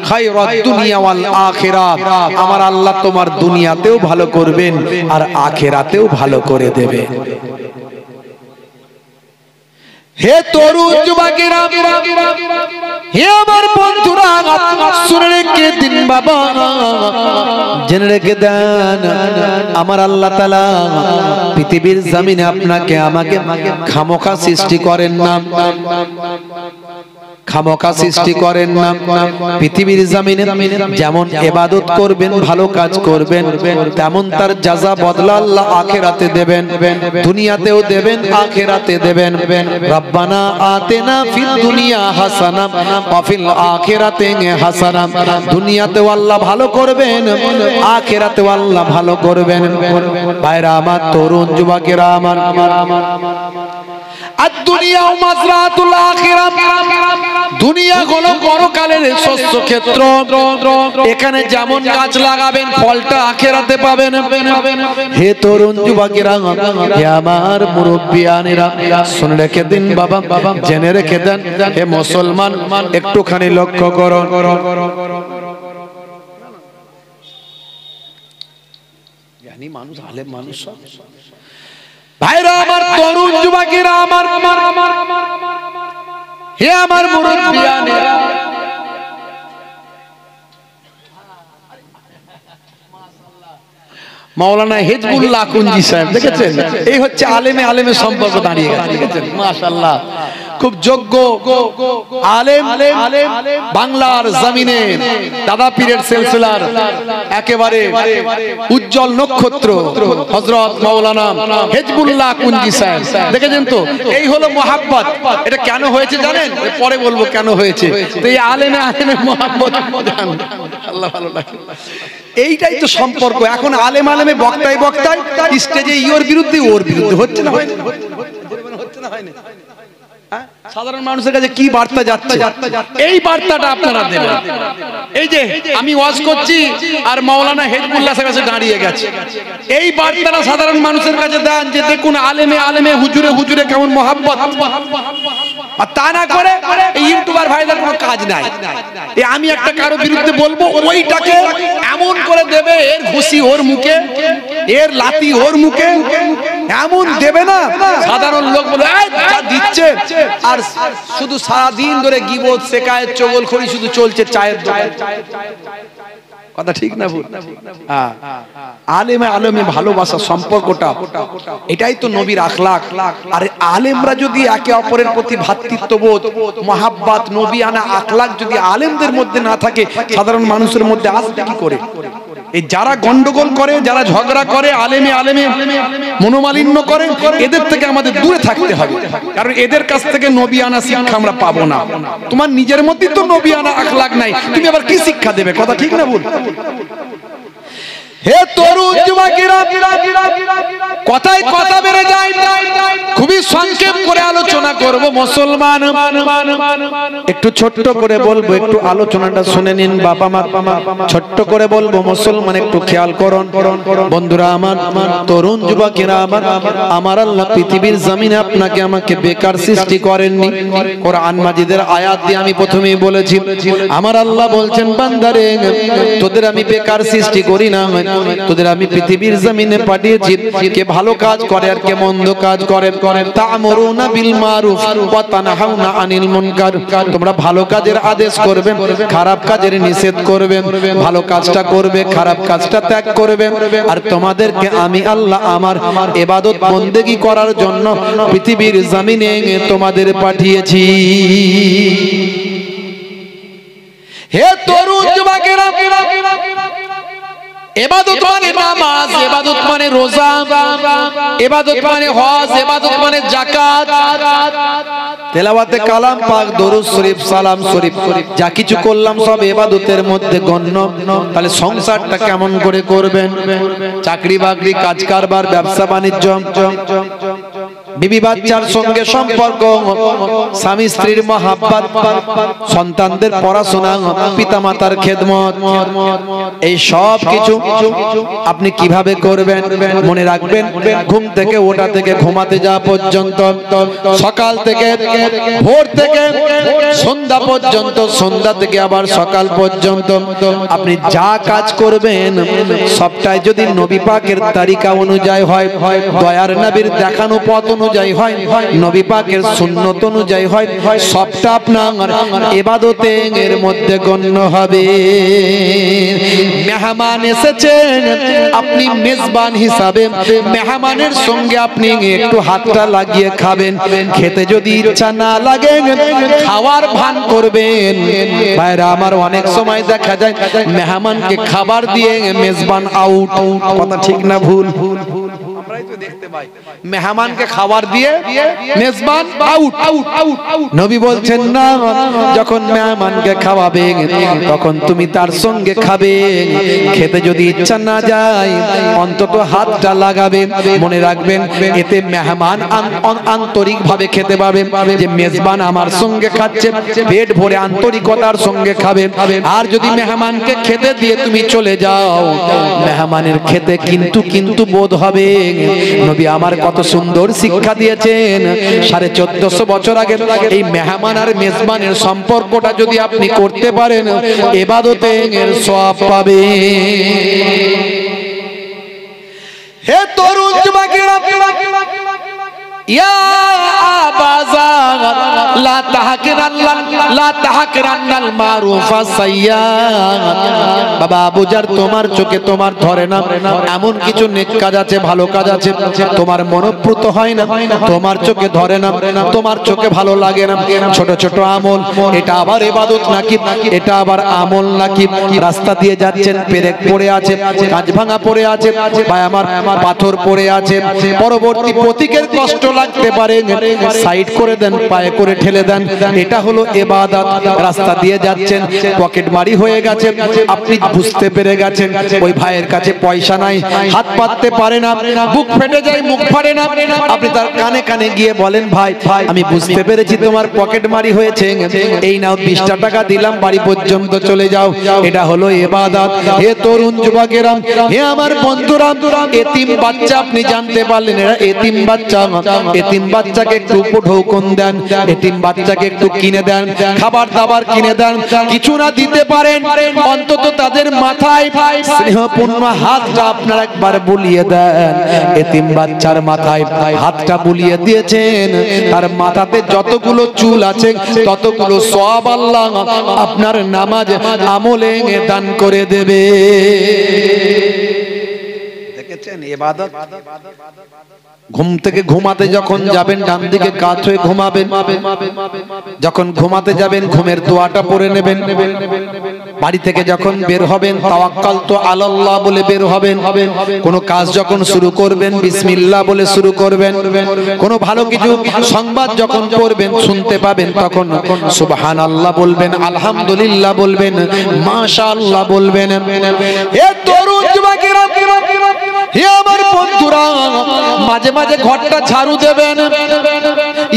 খায়রাত দুনিয়া ওয়াল আখিরাহ, আমার আল্লাহ তোমার দুনিয়াতেও ভালো করবেন আর আখিরাতেও ভালো করে দেবেন। হে তরুণ যুবকেরা, হে আমার বন্ধুরা, শুনে রেখে দিন বাবা, জেনে রেখে দেন, আমার আল্লাহ তাআলা পৃথিবীর জমিনে আপনাকে আমাকে খামোখা সৃষ্টি করেন না, খামোখা সৃষ্টি করেন না। পৃথিবীর জমিনে যেমন ইবাদত করবেন, ভালো কাজ করবেন, তেমন তার জাযা বদলা আল্লাহ আখিরাতে দেবেন, দুনিয়াতেও দেবেন, আখিরাতে দেবেন। রব্বানা আতিনা ফিদ দুনিয়া হাসানা ওয়া ফিল আখিরাতি হাসানা। দুনিয়াতেও আল্লাহ ভালো করবেন, আখিরাতেও আল্লাহ ভালো করবেন। ভাইরা আমার, তরুণ যুবকেরা আমার, দুনিয়া মাযরাতুল আখিরাহ, দুনিয়া হলো পরকালের শস্য ক্ষেত্র। এখানে যেমন গাছ লাগাবেন, ফলটা আখিরাতে পাবেন। হে তরুণ যুবকেরা, হে আমার মুরব্বিয়ানেরা, শুনে রেখে দিন বাবা, জেনে রেখে দেন, হে মুসলমান, একটুখানি লক্ষ্য করো। জ্ঞানী মানুষ, আলেম মানুষ, ভাইরা আমার, তরুণ যুবকেরা আমার, হে আমার মুরব্বিয়ানেরা, মাওলানা হিজবুল্লাহ কুঞ্জি সাহেব দেখেছেন, এই হচ্ছে আলেমে আলেমের সম্পর্ক দাঁড়িয়ে গেছে, দেখেছেন মাশাআল্লাহ। খুব যোগ্য আলেম, বাংলার জমিনে দাদা পীরের সিলসিলার একেবারে উজ্জ্বল নক্ষত্র হযরত মাওলানা হিজবুল্লাহ কুঞ্জি সাহেব দেখেছেন তো। এই হলো মোহাব্বত। এটা কেন হয়েছে জানেন? পরে বলবো কেন হয়েছে। তো এই আলেমে আলেমের মোহাব্বত, আল্লাহ ভালো লাগে। এইটাই তো সম্পর্ক। এখন আলেম আলেমে বক্তায় বক্তায় স্টেজে ইওর বিরুদ্ধে ওর বিরুদ্ধে হচ্ছে না, হয় না? হচ্ছে না, হয় না? সাধারণ মানুষের কাছে কি বার্তা যাচ্ছে, এই বার্তাটা আপনারা দেবেন। এই যে আমি ওয়াজ করছি আর মাওলানা হিজবুল্লাহ সাহেব কাছে দাঁড়িয়ে গেছে, এই বার্তাটা সাধারণ মানুষের কাছে দেন যে দেখুন আলেমে আলেমে হুজুরে হুজুরে কেমন মহব্বত। আর তা না করে এই ইউটিউবার ভাইদের কোনো কাজ নাই। আমি একটা কারো বিরুদ্ধে বলবো, ওইটাকে এমন করে দেবে, এর ঘুষি ওর মুখে, এর লাথি ওর মুখে, এমন দেবে না সাধারণ লোক বলে যা দিচ্ছে। আর শুধু সারাদিন ধরে গীবত শেখায়েত চগলখড়ি শুধু চলছে চায়ের দোকানে। কথা ঠিক না ভুল? আলেমে আলেমে ভালোবাসা সম্পর্কটা, এটাই তো নবীর আখলাক। আর আলেমরা যদি একে অপরের প্রতি ভ্রাতৃত্ববোধ, মহাব্বত, নবীয়ানা আখলাক যদি আলেমদের মধ্যে না থাকে, সাধারণ মানুষের মধ্যে আসবে কি করে? এই যারা গন্ডগোল করে, যারা ঝগড়া করে, আলেমে আলেমে মনোমালিন্য করে, এদের থেকে আমাদের দূরে থাকতে হবে। কারণ এদের কাছ থেকে নবীয়ানা শিক্ষা আমরা পাবো না। তোমার নিজের মধ্যে তো নবীয়ানা আখলাক নাই, তুমি আবার কি শিক্ষা দেবে? কথা ঠিক না ভুল? হে তরুণ যুবকেরা, কথায় কথা বেড়ে যায়, খুবই সংক্ষেপ করে আলোচনা করব। মুসলমান একটু ছোট্ট করে বলবো, একটু আলোচনাটা শুনে নিন বাবা মা, ছোট্ট করে বলবো মুসলমান, একটু খেয়াল করুন বন্ধুরা আমার, তরুণ যুবকেরা আমার। আমার আল্লাহ পৃথিবীর জমিনে আপনাকে আমাকে বেকার সৃষ্টি করেননি। কোরআন মাজিদের আয়াত দিয়ে আমি প্রথমেই বলেছি, আমার আল্লাহ বলছেন বান্দারে তোদের আমি বেকার সৃষ্টি করি না, তোদের আমি পৃথিবীর জমিনে পাঠিয়েছি কে ভালো কাজ করে আর কে মন্দ কাজ করে। তা'মুরুনা বিল মারুফ ওয়া তানহাউনা আনিল মুনকার, তোমরা ভালো কাজের আদেশ করবে, খারাপ কাজের নিষেধ করবে, ভালো কাজটা করবে, খারাপ কাজটা ত্যাগ করবে। আর তোমাদেরকে আমি আল্লাহ আমার ইবাদত বন্দেগী করার জন্য পৃথিবীর জমিনে তোমাদের পাঠিয়েছি। হে তরুণ যুবকেরা, ইবাদত মানে নামাজ, ইবাদত মানে রোজা, ইবাদত মানে হজ, ইবাদত মানে যাকাত, তেলাওয়াতে কালাম পাক, দরুদ শরীফ, সালাম শরীফ, যা কিছু করলাম সব ইবাদতের মধ্যে গণ্য। তাহলে সংসারটা কেমন করে করবেন? চাকরি বাকরি, কাজ কারবার, ব্যবসা বাণিজ্য, বিবি বাচ্চার সঙ্গে সম্পর্ক, স্বামী স্ত্রীর মহাব্বত, সন্তানদের পড়াশোনা, পিতামাতার খেদমত, এই সব কিছু আপনি কিভাবে করবেন? মনে রাখবেন, ঘুম থেকে ওঠা থেকে ঘুমাতে যাওয়া পর্যন্ত, সকাল থেকে ভোর থেকে সন্ধ্যা পর্যন্ত, সন্ধ্যা থেকে আবার সকাল পর্যন্ত আপনি যা কাজ করবেন সবটাই যদি নবী পাকের তারিকা অনুযায়ী হয়, দয়ার নবীর দেখানো পথ অনুযায়ী হয়, নবী পাকের সুন্নত অনুযায়ী হয়, সবটা আপনার ইবাদতের মধ্যে গণ্য হবে। মেহমান এসেছেন, আপনি মেজবান হিসাবে মেহমানের সঙ্গে আপনি একটু হাতটা লাগিয়ে খাবেন। খেতে যদি ইচ্ছা না লাগে খাওয়ার ভান করবেন। ভাইরা আমার, অনেক সময় দেখা যায় মেহমানকে খাবার দিয়ে মেজবান আউট। কথা ঠিক না ভুল? আমরাই তো দেখতে পাই মেহমানকে খাবার দিয়ে মেজবান আউট। নবী বলছেন না, যখন মেহমানকে খাওয়াবে তখন তুমি তার সঙ্গে খাবে। খেতে যদি ইচ্ছা না যায় অন্তত হাতটা লাগাবে। মনে রাখবেন, এতে মেহমান আন্তরিক ভাবে খেতে পাবে যে মেজবান আমার সঙ্গে খাচ্ছে, পেট ভরে আন্তরিকতার সঙ্গে খাবে। আর যদি মেহমানকে খেতে দিয়ে তুমি চলে যাও, মেহমানের খেতে কিন্তু বোধ হবে। নবী আমার কত সুন্দর শিক্ষা দিয়েছেন। 1450 বছর আগে এই মেহমান আর মেজবানের সম্পর্কটা যদি আপনি করতে পারেন, ইবাদতের সওয়াব পাবেন। হে তরুণ যুবকেরা, ইয়া আবাজার লা তাহকিরান্নাল মারুফা সাইয়্যাত। বাবা আবুজার, তোমার চোখে তোমার ধরে না এমন কিছু নেক কাজ আছে, ভালো কাজ আছে, তোমার মনোপ্রুত হয় না, তোমার চোখে ধরে না, তোমার চোখে ভালো লাগে না। ছোট ছোট আমল, এটা আবার ইবাদত নাকি? এটা আবার আমল নাকি? রাস্তা দিয়ে যাচ্ছেন, পেরেক পড়ে আছে, কাঁচ ভাঙা পড়ে আছে, ভাই আমার পাথর পড়ে আছে, পরবর্তী প্রতীকের কষ্ট লাগতে পারে, সাইড করে দেন, পায়ে করে ঠেলে দেন, এটা হলো ইবাদত। রাস্তা দিয়ে যাচ্ছেন, পকেট মারি হয়ে গেছে, আপনি বুঝতে পেরে গেছেন ওই ভাইয়ের কাছে পয়সা নাই, হাত পাততে পারে না, বুক ফেটে যায়, মুখ ফাড়ে না, আপনি তার কানে কানে গিয়ে বলেন, ভাই আমি বুঝতে পেরেছি তোমার পকেট মারি হয়েছে, এই নাও 20টা টাকা দিলাম, বাড়ি পর্যন্ত চলে যাও। এটা হলো ইবাদত। হে তরুণ যুবকেরা, হে আমার বন্ধুরা, এতিম বাচ্চা আপনি জানতে পারলেন, এরা এতিম বাচ্চা, এতিম বাচ্চাকে একটু ঢৌকন দেন, এতিম বাচ্চাকে একটু কিনে দেন, খাবার দাবার কিনে দেন, কিছু না দিতে পারেন অন্তত তাদের মাথায় স্নেহপূর্ণ হাতটা আপনারা একবার বুলিয়ে দেন। এতিম বাচ্চার মাথায় হাতটা বুলিয়ে দিয়েছেন, তার মাথাতে যতগুলো চুল আছে ততগুলো সওয়াব আল্লাহ আপনার নামাজ আমলে দান করে দেবে। দেখেছেন ইবাদত। ঘুম থেকে ঘুমাতে যখন যাবেন ডান দিকে কাত হয়ে ঘুমাবেন, যখন ঘুমাতে যাবেন ঘুমের দোয়াটা পড়ে নেবেন, বাড়ি থেকে যখন বের হবেন তাওয়াক্কালতু আলাল্লাহ বলে বের হবেন, কোনো কাজ যখন শুরু করবেন বিসমিল্লাহ বলে শুরু করবেন, কোনো ভালো কিছু সংবাদ যখন পড়বেন শুনতে পাবেন তখন সুবহানাল্লাহ বলবেন, আলহামদুলিল্লাহ বলবেন, মাশাআল্লাহ বলবেন। এ তরুণ যুবকেরা, হে আমার বন্ধুরা, মাঝে মাঝে ঘরটা ঝাড়ু দেবেন,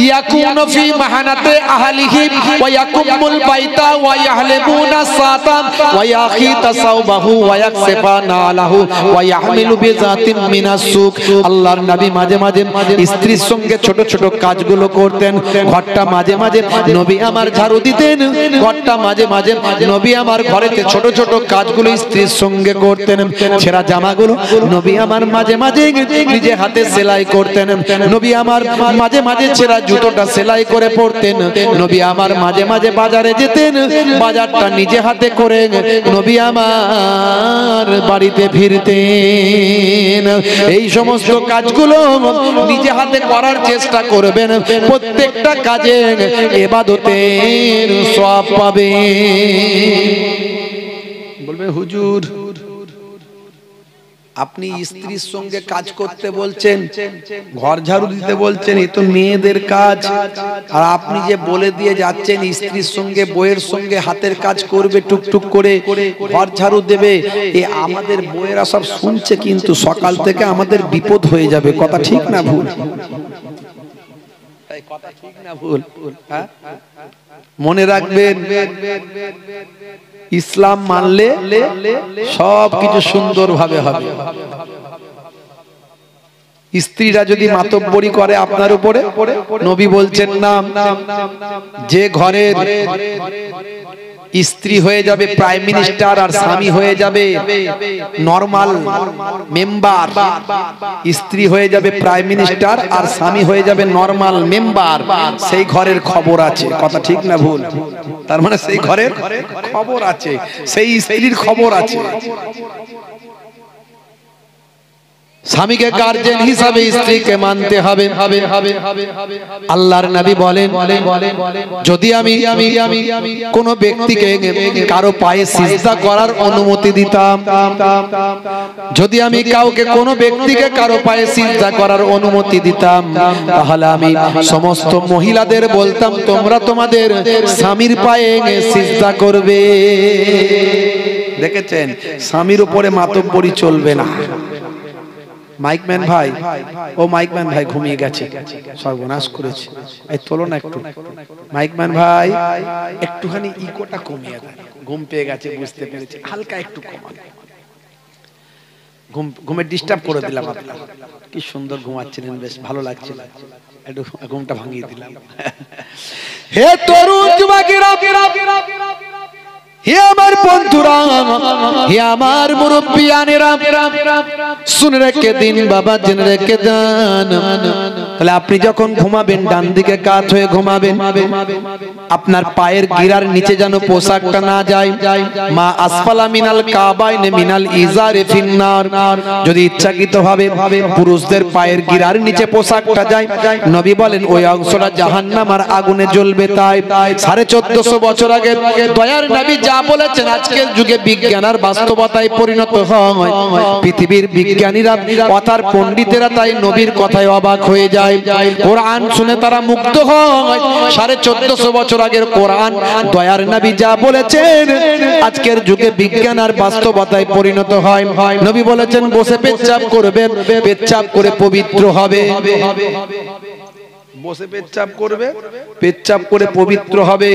ইয়াকুনু ফি মাহানাতি আহলিহি ওয়া ইয়াকুমুল বাইতা ওয়া ইয়াহলিবুনা সাতা ওয়া ইয়াখিতা সাওবাহু ওয়া ইয়াকসিফানা আলাহু ওয়া ইয়াহমিলু বিজাতিন মিনাস সুক। আল্লাহর নবী মাঝে মাঝে স্ত্রীর সঙ্গে ছোট ছোট কাজগুলো করতেন, ঘরটা মাঝে মাঝে নবী আমার ঝাড়ু দিতেন, ঘরটা মাঝে মাঝে নবী আমার ঘরেতে ছোট ছোট কাজগুলো স্ত্রীর সঙ্গে করতেন, ছেঁড়া জামাগুলো নবী আমার মাঝে মাঝে নিজে হাতে সেলাই করতেন, নবী আমার মাঝে মাঝে ছেঁড়া জুতোটা সেলাই করে পরতেন, নবী আমার মাঝে মাঝে বাজারে যেতেন, বাজারটা নিজে হাতে করে নবী আমার বাড়িতে ফিরতেন। এই সমস্ত কাজগুলো নিজে হাতে করার চেষ্টা করবেন, প্রত্যেকটা কাজে ইবাদতের সওয়াব পাবে। বলবে হুজুর আপনি স্ত্রীর সঙ্গে কাজ করতে বলছেন, ঘর ঝাড়ু দিতে বলছেন, এ তো মেয়েদের কাজ, আর আপনি যে বলে দিয়ে যাচ্ছেন স্ত্রীর সঙ্গে বউয়ের সঙ্গে হাতের কাজ করবে, টুকটুক করে ঘর ঝাড়ু দেবে, এ আমাদের বউয়েরা সব শুনছে, কিন্তু সকাল থেকে আমাদের বিপদ হয়ে যাবে। কথা ঠিক না ভুল? কথা ঠিক না ভুল? মনে রাখবেন, ইসলাম মানলে সব কিছু সুন্দর ভাবে হবে। স্ত্রীরা যদি মাতব্বরি করে আপনার উপরে, নবী বলছেন না, যে ঘরের স্ত্রী হয়ে যাবে প্রাইম মিনিস্টার আর স্বামী হয়ে যাবে নরমাল মেম্বার, স্ত্রী হয়ে যাবে প্রাইম মিনিস্টার আর স্বামী হয়ে যাবে নরমাল মেম্বার, সেই ঘরের খবর আছে। কথা ঠিক না ভুল? তার মানে সেই ঘরের খবর আছে, সেই স্ত্রীর খবর আছে। স্বামীকে গার্জেন হিসাবে স্ত্রীকে মানতে হবে। আল্লাহর নবী বলেন, যদি আমি কোন ব্যক্তিকে কারো পায়ে সিজদা করার অনুমতি দিতাম, যদি আমি কাউকে কোন ব্যক্তিকে কারো পায়ে সিজদা করার অনুমতি দিতাম, তাহলে আমি সমস্ত মহিলাদের বলতাম তোমরা তোমাদের স্বামীর পায়ে সিজদা করবে। দেখেছেন, স্বামীর উপরে মাতব্বরি চলবে না। মাইকম্যান ভাই, ও মাইকম্যান ভাই ঘুমিয়ে গেছে, সর্বনাশ করেছে, এই তোলো না একটু। মাইকম্যান ভাই একটুখানি ইকোটা কমিয়ে দেন, ঘুম পেয়ে গেছে বুঝতে পেরেছি, হালকা একটু কমান। ঘুমে ডিস্টার্ব করে দিলাম আপনার, কি সুন্দর ঘুমাচ্ছিলেন, বেশ ভালো লাগছিল, একটু ঘুমটা ভাঙিয়ে দিলাম। হে তরুণ যুবকেরা, হে আমার বন্ধুরা, বন্ধুরা, হে আমার মুরব্বিয়ানেরা, শুনে রেখে দিন বাবা, জেনে রেখে দেন। তাহলে আপনি যখন ঘুমাবেন ডান দিকে কাত হয়ে ঘুমাবেন, আপনার পায়ের গিরার নিচে যেন পোশাকটা না যায়। মা আসফালা মিনাল কাবাইনে মিনাল ইজারে ফিন্নার, যদি ইচ্ছাকৃতভাবে পুরুষদের পায়ের গিরার নিচে পোশাকটা যায়, নবী বলেন ওই অংশটা জাহান্নামের আগুনে জ্বলবে। তাই 1450 বছর আগে দয়ার নবী যা বলেছেন আজকের যুগে বিজ্ঞান আর বাস্তবতায় পরিণত হয়। পৃথিবীর বিজ্ঞানীরা কথার পণ্ডিতেরা তাই নবীর কথায় অবাক হয়ে যায়। কোরআন শুনে তারা মুগ্ধ হয়। 1450 বছর আগের কোরআন দয়ার নবী যা বলেছেন আজকের যুগে বিজ্ঞান আর বাস্তবতায় পরিণত হয়। নবী বলেছেন বসে পেচ্ছাপ করবে, পেচ্ছাপ করে পবিত্র হবে। বসে পেচ্ছাপ করবে, পেচ্ছাপ করে পবিত্র হবে।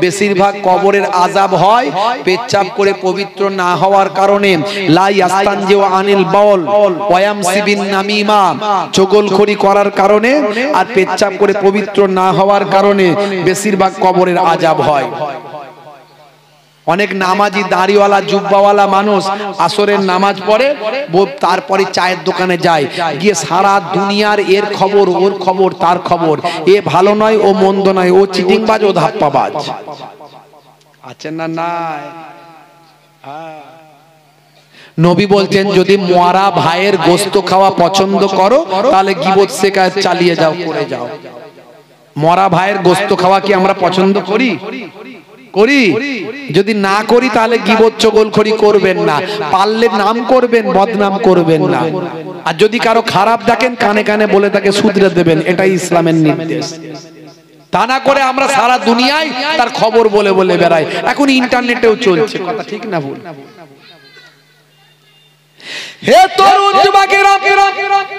বেশিরভাগ কবরের আযাব হয় পেচ্ছাপ করে পবিত্র না হওয়ার কারণে। লা ইয়াস্তানজিউ আনিল বাউল ওয়া ইয়ামসি বিন নামিমা, চগলখড়ি করার কারণে আর পেচ্ছাপ করে পবিত্র না হওয়ার কারণে বেশিরভাগ কবরের আযাব হয়। অনেক নামাজি দাড়িওয়ালা জুব্বাওয়ালা মানুষ আসরের নামাজ পড়ে, তারপরে চায়ের দোকানে যায়, গিয়ে সারা দুনিয়ার এর খবর ওর খবর তার খবর, এ ভালো নয় ও মন্দ নয়, ও চিটিংবাজ ও ধাপ্পাবাজ। আছেন না? নাই। নবী বলছেন যদি মরা ভাইয়ের গোশত খাওয়া পছন্দ করো তাহলে গীবত শিকায়ত চালিয়ে যাও, করে যাও। মরা ভাইয়ের গোশত খাওয়া কি আমরা পছন্দ করি? করি? যদি না করি তাহলে গীবত চগলখড়ি করবেন না, পারলে নাম করবেন, বদনাম করবেন না। আর যদি কারো খারাপ দেখেন কানে কানে বলে তাকে শুধরে দেবেন, এটাই ইসলামের নির্দেশ। তা না করে আমরা সারা দুনিয়ায় তার খবর বলে বলে বেড়াই। এখন ইন্টারনেটেও চলছে, কথা ঠিক না ভুল? হে তরুণ যুবকেরা,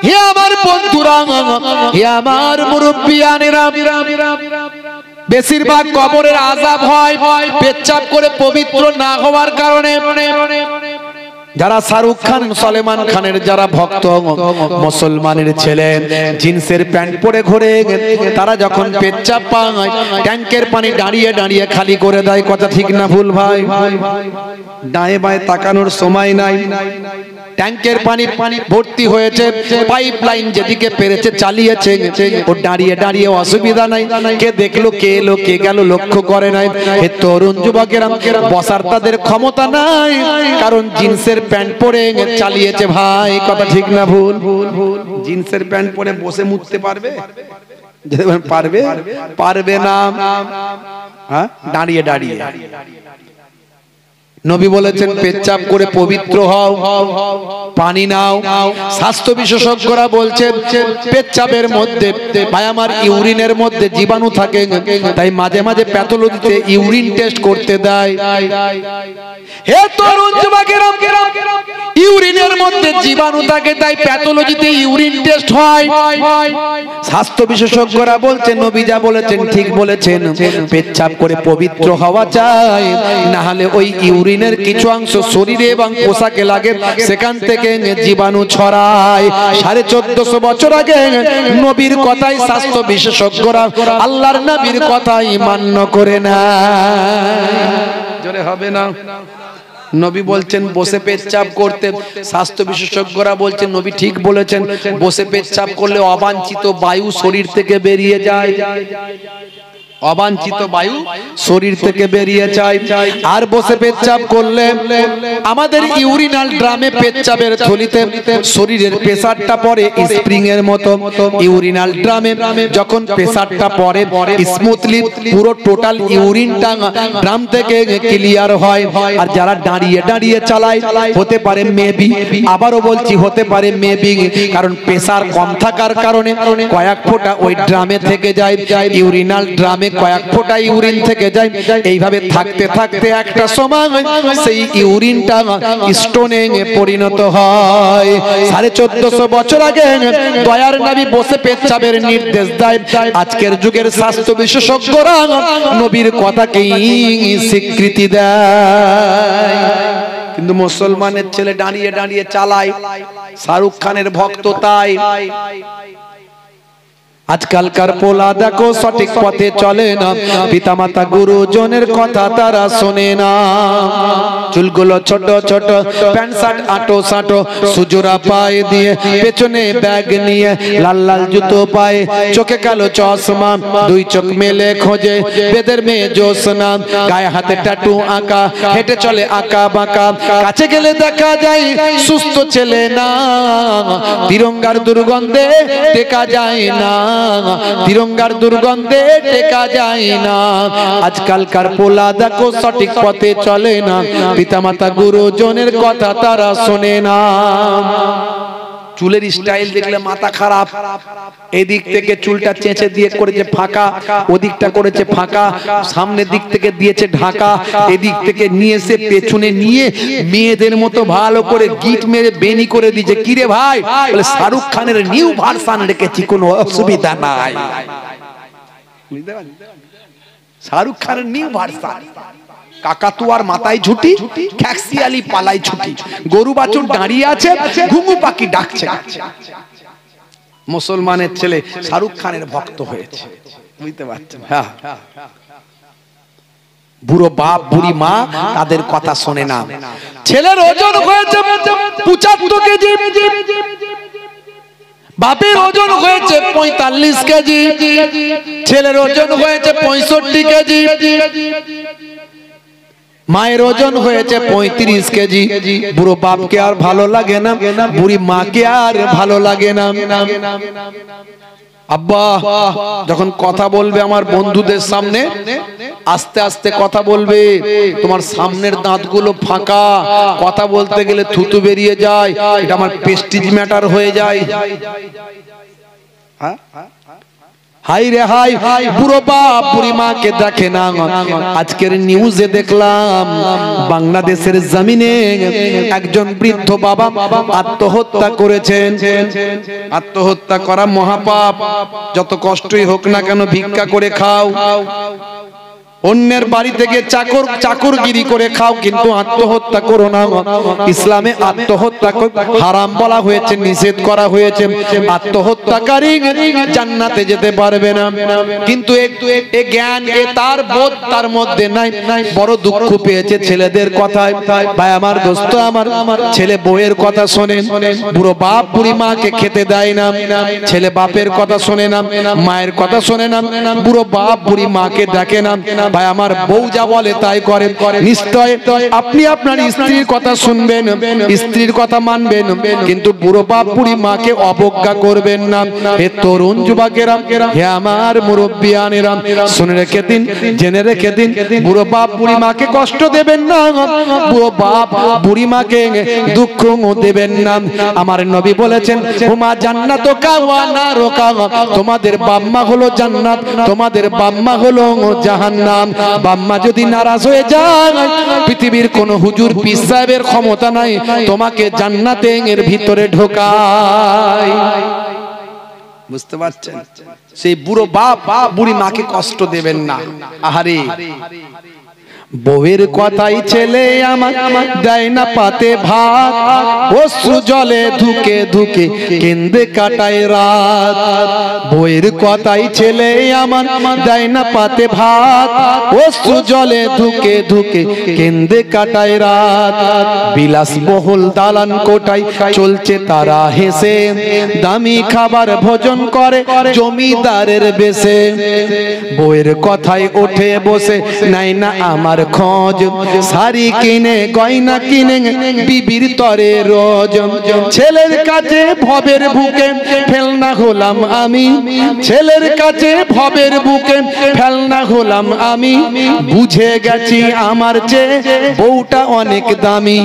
হে আমার বন্ধুরা, হে আমার মুরব্বিয়ানেরা, বেশিরভাগ কবরের আযাব হয় পেচ্ছাপ করে পবিত্র না হওয়ার কারণে। যারা শাহরুখ খান সলমান খানের যারা ভক্ত মুসলমানের ছেলে জিন্সের প্যান্ট পরে ঘোরে, তারা যখন পেচ্ছাপ পায় ট্যাঙ্কের পানি দাঁড়িয়ে দাঁড়িয়ে খালি করে দেয়, কথা ঠিক না ভুল ভাই? ডায়ে বায়ে তাকানোর সময় নাই। ট্যাঙ্কের পানি ভর্তি হয়েছে, পাইপ লাইন যেদিকে পেরেছে চালিয়েছে, ও দাঁড়িয়ে দাঁড়িয়ে অসুবিধা নাই। কে দেখলো, কে এলো, কে গেল লক্ষ্য করে নাই। হে তরুণ যুবকেরা, বসার তাদের ক্ষমতা নাই, কারণ জিন্সের প্যান্ট পরে চালিয়েছে ভাই, কথা ঠিক না ভুল? জিন্সের প্যান্ট পরে বসে মুততে পারবে? পারবে? পারবে না। হ্যাঁ, দাঁড়িয়ে দাঁড়িয়ে। নবী বলেছেন পেচ্ছাপ করে পবিত্র হও, পানি নাও। স্বাস্থ্য বিশেষজ্ঞরা বলছেন পেচ্ছাপের মধ্যে ভাই আমার ইউরিনের মধ্যে জীবাণু থাকে, তাই মাঝে মাঝে প্যাথোলজিতে ইউরিন টেস্ট করতে দেয়। হে তরুণ যুবকেরা, ইউরিনের মধ্যে জীবাণু থাকে তাই প্যাথোলজিতে ইউরিন টেস্ট হয়। স্বাস্থ্য বিশেষজ্ঞরা বলছেন নবী যা বলেছেন ঠিক বলেছেন, পেচ্ছাপ করে পবিত্র হওয়া চাই, না হলে ওই ইউরিনের কিছু অংশ শরীরে এবং পোশাকে লাগে, সেখান থেকে জীবাণু ছড়ায়। 1450 বছর আগে নবীর কথাই স্বাস্থ্য বিশেষজ্ঞরা আল্লাহর নবীর কথাই মান্য করে না। জোরে হবে না? নবী বলছেন বসে পেচ্ছাপ করতে, স্বাস্থ্য বিশেষজ্ঞরা বলছেন নবী ঠিক বলেছেন, বসে পেচ্ছাপ করলে অবাঞ্ছিত বায়ু শরীর থেকে বেরিয়ে যায়। অবাঞ্ছিত বায়ু শরীর থেকে বেরিয়ে যায়। আর বসে পেচ্ছাপ করলে আমাদের ইউরিনাল ড্রামে পেচ্ছাপের থলিতে শরীরের প্রেসারটা পড়ে স্প্রিং এর মতো। ইউরিনাল ড্রামে যখন প্রেসারটা পড়ে স্মুথলি পুরো টোটাল ইউরিনটা ড্রাম থেকে ক্লিয়ার হয়। আর যারা দাঁড়িয়ে দাঁড়িয়ে চালায় হতে পারে মেবি, আবারও বলছি হতে পারে মেবি, কারণ প্রেসার কম থাকার কারণে কয়েক ফোঁটা ওই ড্রামে থেকে যায়, ইউরিনাল ড্রামে কয়েক ফোঁটা ইউরিন থেকে যায়। এইভাবে থাকতে থাকতে একটা সময় সেই ইউরিনটা স্টোনে পরিণত হয়। 1450 বছর আগে দয়ার নবী বসে পেচ্ছাপের নির্দেশ দেয়। আজকের যুগের স্বাস্থ্য বিশেষজ্ঞরা নবীর কথাকেই স্বীকৃতি দেয়, কিন্তু মুসলমানের ছেলে দাঁড়িয়ে দাঁড়িয়ে চালায়। শাহরুখ খানের ভক্ত তাই আজকালকার পোলা দেখো সঠিক পথে চলে না, পিতামাতা গুরুজনের কথা তারা শোনে না। চুলগুলো ছোট ছোট, প্যান্ট শার্ট আটো সাটো, সুজোরা পায়ে দিয়ে, পেছনে ব্যাগ নিয়ে, লাল লাল জুতো পায়ে, চোখে কালো চশমা, দুই চোখ মেলে খোঁজে বেদের মেয়ে জোসনা, গায়ে হাতে ট্যাটু আঁকা, হেঁটে চলে আঁকা বাঁকা, কাছে গেলে দেখা যায় সুস্থ ছেলে না, তিরঙ্গার দুর্গন্ধে টেকা যায় না, তিরঙ্গার দুর্গন্ধে টেকা যায় না। আজকালকার পোলা দেখো সঠিক পথে চলে না, পিতামাতা গুরুজনের কথা তারা শোনে না। চুলের স্টাইল দেখলে মাথা খারাপ, এদিক থেকে চুলটা চেঁচে দিয়ে করেছে ফাঁকা, ওদিকটা করেছে ফাঁকা, সামনের দিক থেকে দিয়েছে ঢাকা, এদিক থেকে নিয়ে এসে পেছনে নিয়ে মেয়েদের মতো ভালো করে গিট মেরে বেনি করে দিয়েছে। কিরে ভাই? বলে শাহরুখ খানের নিউ ভার্সন রেখেছি, কোনো অসুবিধা নাই। শাহরুখ খানের নিউ ভার্সন। কাকাতুয়ার মাথায় ঝুটি, খ্যাক্সিয়ালি পালাই ছুটি, গরু বাছুর দাঁড়িয়ে আছে, ঘুঘু পাখি ডাকছে। মুসলমানের ছেলে শাহরুখ খানের ভক্ত হয়েছে, বুঝতে পারছেন? হ্যাঁ, বুড়ো বাপ বুড়ি মা তাদের কথা শোনে না। ছেলের ওজন হয়েছে 75 কেজি, বাপের ওজন হয়েছে 45 কেজি, ছেলের ওজন হয়েছে 65 কেজি, মায়ের ওজন হয়েছে 35 কেজি। বুড়ো বাপকে আর ভালো লাগে না, বুড়ি মাকে আর ভালো লাগে না। আব্বা যখন কথা বলবে আমার বন্ধুদের সামনে, আস্তে আস্তে কথা বলবে, তোমার সামনের দাঁতগুলো ফাঁকা, কথা বলতে গেলে থুতু বেরিয়ে যায়, এটা আমার প্রেস্টিজ ম্যাটার হয়ে যায়। হ্যাঁ, হাই রে হাই, বুড়ো বাপ বুড়ি মাকে দেখে না। আজকের নিউজে দেখলাম বাংলাদেশের জমিনে একজন বৃদ্ধ বাবা আত্মহত্যা করেছেন। আত্মহত্যা করা মহাপাপ, যত কষ্টই হোক না কেন ভিক্ষা করে খাও, অন্যের বাড়ি থেকে চাকরগিরি করে খাও, কিন্তু আত্মহত্যা করো না। ইসলামে আত্মহত্যা হারাম বলা হয়েছে, নিষেধ করা হয়েছে। আত্মহত্যাকারী জান্নাতে যেতে পারবে না। কিন্তু এ জ্ঞান, এ তার বোধ তার মধ্যে নাই। বড় দুঃখ পেয়েছে ছেলেদের কথায়। ভাই আমার, দোস্ত আমার, ছেলে বউয়ের কথা শোনেন, বুড়ো বাপ বুড়ি মাকে খেতে দেয় না, ছেলে বাপের কথা শোনে না, মায়ের কথা শোনে না, বুড়ো বাপ বুড়ি মাকে দেখে না। ভাই আমার, বউ যা বলে তাই করে। নিশ্চয় আপনি আপনার স্ত্রীর কথা শুনবেন, স্ত্রীর কথা মানবেন, কিন্তু বুড়ো বাপ বুড়ি মাকে অবজ্ঞা করবেন না। হে তরুণ যুবকেরা, হে আমার মুরব্বিয়ানেরা, শুনে রেখে দিন, জেনে রেখে দিন, বুড়ো বাপ বুড়ি মাকে কষ্ট দেবেন না, বুড়ো বাপ বুড়ি মাকে দুঃখ দেবেন না। আমার নবী বলেছেন, হুমা জান্নাতুকা ওয়া নারুকা, তোমাদের বাম্মা হলো জান্নাত, তোমাদের বাম্মা হলো জাহান্নাম। বাম্মা যদি নারাজ হয়ে যায়, পৃথিবীর কোন হুজুর পীর সাহেবের ক্ষমতা নাই তোমাকে জান্নাতের ভিতরে ঢোকায়। বুঝতে পারছেন? সেই বুড়ো বাপ বুড়ি মাকে কষ্ট দেবেন না। আহারে, বউয়ের কথাই ছেলে আমার দেয় না পাতে ভাত, অশ্রু জলে ধুকে ধুকে কেন্দে কাটায় রাত। বউয়ের কথাই ছেলে আমার দেয় না পাতে ভাত, অশ্রু জলে ধুকে ধুকে কেন্দে কাটায় রাত। বিলাস বহুল দালান কোটায় চলছে তারা হেসে, দামি খাবার ভোজন করে জমিদারের বেশে। বউয়ের কথায় ওঠে বসে নাই না আমার খোঁজ, শাড়ি কিনে গয়না কিনে বিবির তরে রোজ। ছেলের কাছে ভবের বুকে ফেলনা হলাম আমি, ছেলের কাছে ভবের বুকে ফেলনা হলাম আমি। বুঝে গেছি আমার চেয়ে বউটা অনেক দামি,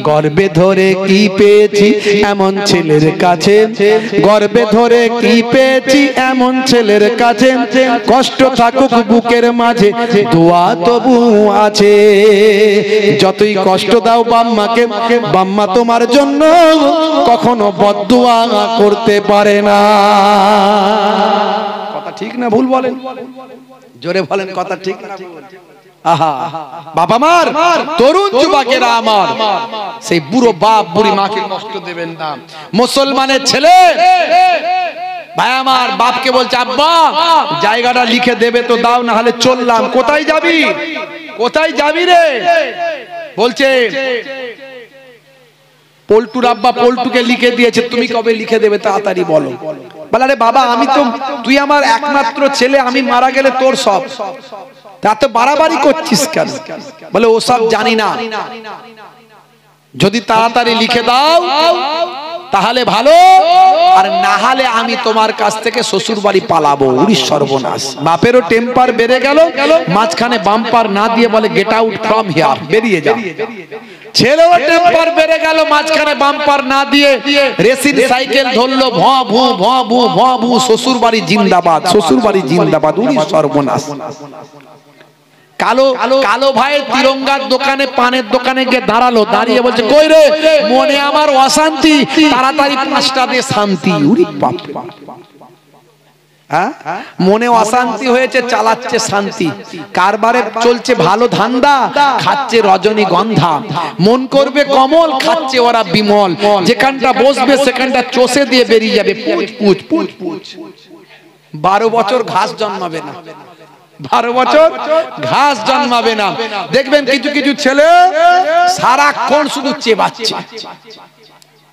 গর্বে ধরে কি পেয়েছি এমন ছেলের কাছে, গর্বে ধরে কি পেয়েছি এমন ছেলের কাছে। কষ্ট থাকুক বুকের মাঝে দোয়া তবু আছে, যতই কষ্ট দাও বাম্মাকে, বাম্মা তোমার জন্য কখনো বদদুয়া করতে পারে না। কথা ঠিক না ভুল বলেন? জোরে বলেন, কথা ঠিক না ভুল? আহা, বাবা মার, তরুণ যুবকেরা আমার, সেই বুড়ো বাপ বুড়ি মাকে কষ্ট দেবেন না। মুসলমানের ছেলে ভাই আমার বাপকে বলছে আব্বা জায়গাটা লিখে দেবে তো দাও, না হলে চললাম। কোথায় যাবি, কোথায় যাবি রে? বলছে পল্টুর আব্বা পল্টুকে লিখে দিয়েছে, তুমি কবে লিখে দেবে তাড়াতাড়ি বলো। বলে আরে বাবা আমি তো, তুই আমার একমাত্র ছেলে, আমি মারা গেলে তোর সব, তা তো বাড়াবাড়ি করছিস কেন? বলে ও সব জানি না, যদি তাড়াতাড়ি লিখে দাও তাহলে ভালো, আর না হলে আমি তোমার কাছ থেকে শ্বশুর বাড়ি পালাবো। উড়ি সর্বনাশ। বাপেরও টেম্পার বেড়ে গেল, মাঝখানে বাম্পার না দিয়ে বলে গেট আউট ফ্রম হিয়ার, বেরিয়ে যা। ছেলেও টেম্পার বেড়ে গেল, মাঝখানে বাম্পার না দিয়ে রেসিং সাইকেল ধরলো, ভ ভু ভ ভু ভ ভু, শ্বশুর বাড়ি জিন্দাবাদ, শ্বশুর বাড়ি জিন্দাবাদ। উড়ি সর্বনাশ। কালো কালো ভাইয়ের তিরঙ্গার দোকানে, পানের দোকানে গিয়ে দাঁড়ালো, দাঁড়িয়ে বলছে কই রে, মনে আমার অশান্তি, তাড়াতাড়ি 5টা দিয়ে শান্তি। উরি বাপ, মনে অশান্তি হয়েছে, চালাচ্ছে শান্তি। কারবারে চলছে ভালো ধান্দা, খাচ্ছে রজনীগন্ধা। মন করবে কমল, খাচ্ছে ওরা বিমল। যেখানটা বসবে সেখানটা চষে দিয়ে বেরিয়ে যাবে পুচ পুচ পুচ পুচ। 12 বছর ঘাস জন্মাবে না, 12 বছর ঘাস জন্মাবে না। দেখবেন কিছু কিছু ছেলে সারাক্ষণ শুধু চেবাচ্ছে,